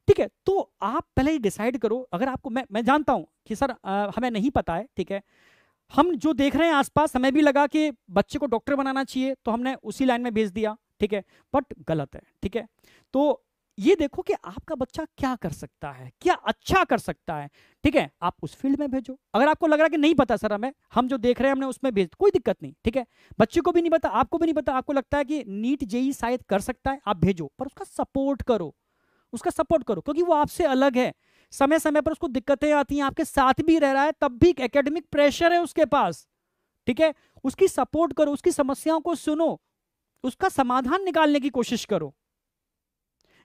ठीक है। तो आप पहले ही डिसाइड करो। अगर आपको मैं जानता हूं कि सर हमें नहीं पता है, ठीक है, हम जो देख रहे हैं आसपास, हमें भी लगा कि बच्चे को डॉक्टर बनाना चाहिए तो हमने उसी लाइन में भेज दिया, ठीक है, बट गलत है, ठीक है। तो ये देखो कि आपका बच्चा क्या कर सकता है, क्या अच्छा कर सकता है, ठीक है, आप उस फील्ड में भेजो। अगर आपको लग रहा है कि नहीं पता सर हमें, हम जो देख रहे हैं हमने उसमें भेज, कोई दिक्कत नहीं, ठीक है। बच्चे को भी नहीं पता, आपको भी नहीं पता, आपको लगता है कि नीट जेई शायद कर सकता है, आप भेजो, पर उसका सपोर्ट करो, उसका सपोर्ट करो, क्योंकि वो आपसे अलग है। समय समय पर उसको दिक्कतें आती हैं, आपके साथ भी रह रहा है, तब भी एकेडमिक प्रेशर है उसके पास, ठीक है, उसकी सपोर्ट करो, उसकी समस्याओं को सुनो, उसका समाधान निकालने की कोशिश करो।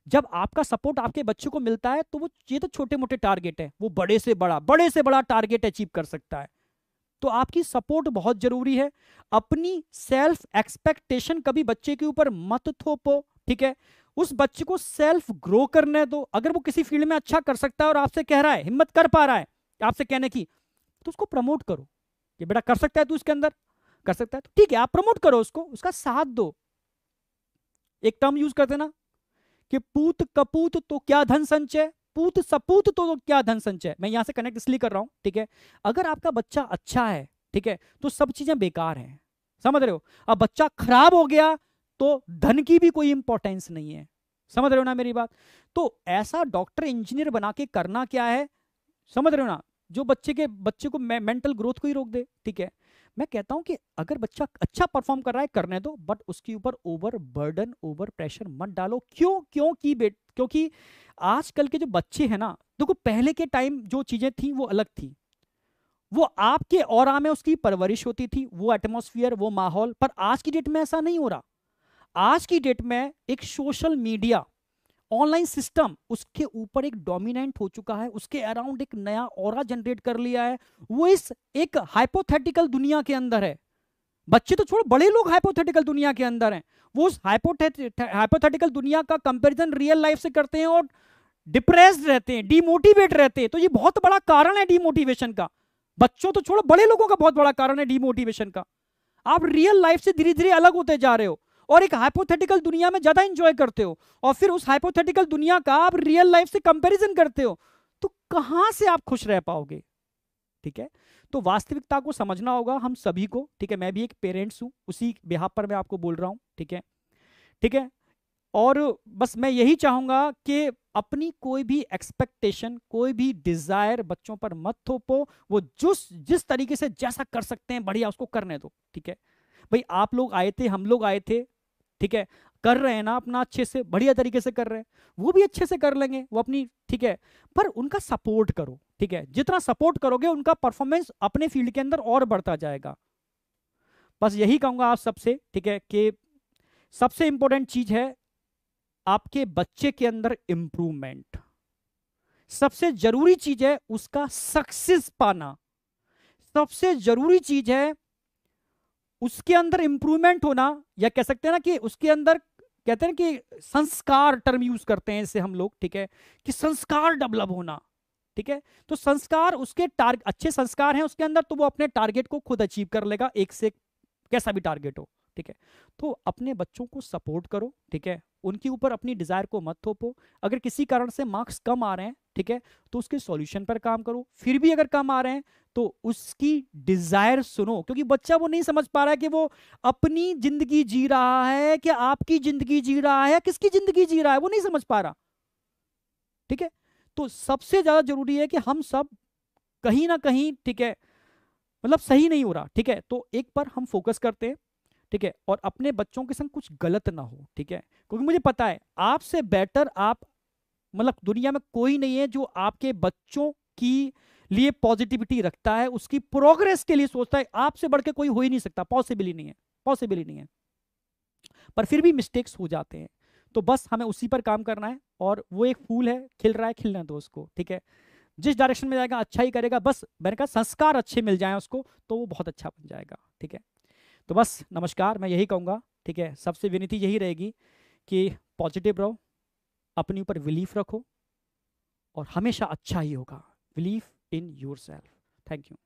जब आपका सपोर्ट आपके बच्चे को मिलता है तो वो, ये तो छोटे मोटे टारगेट है, वो बड़े से बड़ा टारगेट अचीव कर सकता है। तो आपकी सपोर्ट बहुत जरूरी है। अपनी सेल्फ एक्सपेक्टेशन कभी बच्चे के ऊपर मत थोपो, ठीक है, उस बच्चे को सेल्फ ग्रो करने दो। अगर वो किसी फील्ड में अच्छा कर सकता है और आपसे कह रहा है, हिम्मत कर पा रहा है आपसे कहने की, तो उसको प्रमोट करो कि बेटा कर सकता है तू, इसके अंदर कर सकता है, तो ठीक है, आप प्रमोट करो उसको, उसका साथ दो। एक टर्म यूज करते ना कि पूत कपूत तो क्या धन संचय, पूत सपूत तो क्या धन संचय। मैं यहां से कनेक्ट इसलिए कर रहा हूं, ठीक है, अगर आपका बच्चा अच्छा है, ठीक है, तो सब चीजें बेकार हैं, समझ रहे हो। अब बच्चा खराब हो गया तो धन की भी कोई इंपॉर्टेंस नहीं है, समझ रहे हो ना मेरी बात। तो ऐसा डॉक्टर इंजीनियर बना के करना क्या है, समझ रहे हो ना, जो बच्चे को मेंटल ग्रोथ को ही रोक दे, ठीक है। मैं कहता हूं कि अगर बच्चा अच्छा परफॉर्म कर रहा है करने दो, बट उसके ऊपर ओवर बर्डन, ओवर प्रेशर मत डालो। क्योंकि आजकल के जो बच्चे हैं ना, देखो पहले के टाइम जो चीजें थी वो अलग थी, वो आपके ऑरा में उसकी परवरिश होती थी, वो एटमॉस्फेयर, वो माहौल, पर आज की डेट में ऐसा नहीं हो रहा। आज की डेट में एक सोशल मीडिया, ऑनलाइन सिस्टम उसके ऊपर एक डोमिनेंट हो चुका है, उसके अराउंड एक नया ऑरा जनरेट कर लिया है। वो इस एक हाइपोथेटिकल दुनिया के अंदर है। बच्चे तो छोड़ो, बड़े लोग हाइपोथेटिकल दुनिया के अंदर हैं। वो उस हाइपोथेटिकल दुनिया का कंपैरिजन रियल लाइफ से करते हैं और डिप्रेस्ड रहते हैं, डिमोटिवेट रहते हैं। तो ये बहुत बड़ा कारण है डिमोटिवेशन का। बच्चों तो छोड़ो, बड़े लोगों का बहुत बड़ा कारण है डिमोटिवेशन का। आप रियल लाइफ से धीरे धीरे अलग होते जा रहे हो और एक हाइपोथेटिकल दुनिया में ज्यादा इंजॉय करते हो, और फिर उस हाइपोथेटिकल दुनिया का आप रियल लाइफ से कंपैरिजन करते हो, तो कहां से आप खुश रह पाओगे? ठीक है, तो वास्तविकता को समझना होगा हम सभी को। ठीक है, मैं भी एक पेरेंट्स हूं, उसी बिहाफ पर मैं आपको बोल रहा हूं। ठीक है, ठीक है। और बस मैं यही चाहूंगा कि अपनी कोई भी एक्सपेक्टेशन, कोई भी डिजायर बच्चों पर मत थोपो। वो जिस तरीके से जैसा कर सकते हैं बढ़िया उसको करने दो। ठीक है भाई, आप लोग आए थे, हम लोग आए थे, ठीक है, कर रहे हैं ना अपना अच्छे से, बढ़िया तरीके से कर रहे हैं, वो भी अच्छे से कर लेंगे वो अपनी। ठीक है, पर उनका सपोर्ट करो। ठीक है, जितना सपोर्ट करोगे उनका परफॉर्मेंस अपने फील्ड के अंदर और बढ़ता जाएगा। बस यही कहूंगा आप सबसे। ठीक है, कि सबसे इंपॉर्टेंट चीज है आपके बच्चे के अंदर इंप्रूवमेंट। सबसे जरूरी चीज है उसका सक्सेस पाना। सबसे जरूरी चीज है उसके अंदर इंप्रूवमेंट होना, या कह सकते हैं ना कि उसके अंदर, कहते हैं कि संस्कार टर्म यूज करते हैं इससे हम लोग। ठीक है, कि संस्कार डेवलप होना। ठीक है, तो संस्कार उसके अच्छे संस्कार हैं उसके अंदर, तो वो अपने टारगेट को खुद अचीव कर लेगा, एक से कैसा भी टारगेट हो। ठीक है, तो अपने बच्चों को सपोर्ट करो। ठीक है, उनके ऊपर अपनी डिजायर को मत थोपो। अगर किसी कारण से मार्क्स कम आ रहे हैं, ठीक है, तो उसके सॉल्यूशन पर काम करो। फिर भी अगर कम आ रहे हैं तो उसकी डिजायर सुनो, क्योंकि बच्चा वो नहीं समझ पा रहा है कि वो अपनी जिंदगी जी रहा है कि आपकी जिंदगी जी रहा है, किसकी जिंदगी जी रहा है, वो नहीं समझ पा रहा। ठीक है, तो सबसे ज्यादा जरूरी है कि हम सब कहीं ना कहीं, ठीक है, मतलब सही नहीं हो रहा। ठीक है, तो एक पर हम फोकस करते हैं। ठीक है, और अपने बच्चों के संग कुछ गलत ना हो। ठीक है, क्योंकि मुझे पता है आपसे बेटर आप, मतलब दुनिया में कोई नहीं है जो आपके बच्चों की लिए पॉजिटिविटी रखता है, उसकी प्रोग्रेस के लिए सोचता है। आपसे बढ़ के कोई हो ही नहीं सकता, पॉसिबल ही नहीं है, पॉसिबल ही नहीं है। पर फिर भी मिस्टेक्स हो जाते हैं, तो बस हमें उसी पर काम करना है। और वो एक फूल है, खिल रहा है, खिलने दो उसको। ठीक है, जिस डायरेक्शन में जाएगा अच्छा ही करेगा, बस मैंने कहा संस्कार अच्छे मिल जाएं उसको तो वो बहुत अच्छा बन जाएगा। ठीक है, तो बस नमस्कार, मैं यही कहूँगा। ठीक है, सबसे विनती यही रहेगी कि पॉजिटिव रहो, अपने ऊपर बिलीफ रखो, और हमेशा अच्छा ही होगा। Believe in your self. Thank you.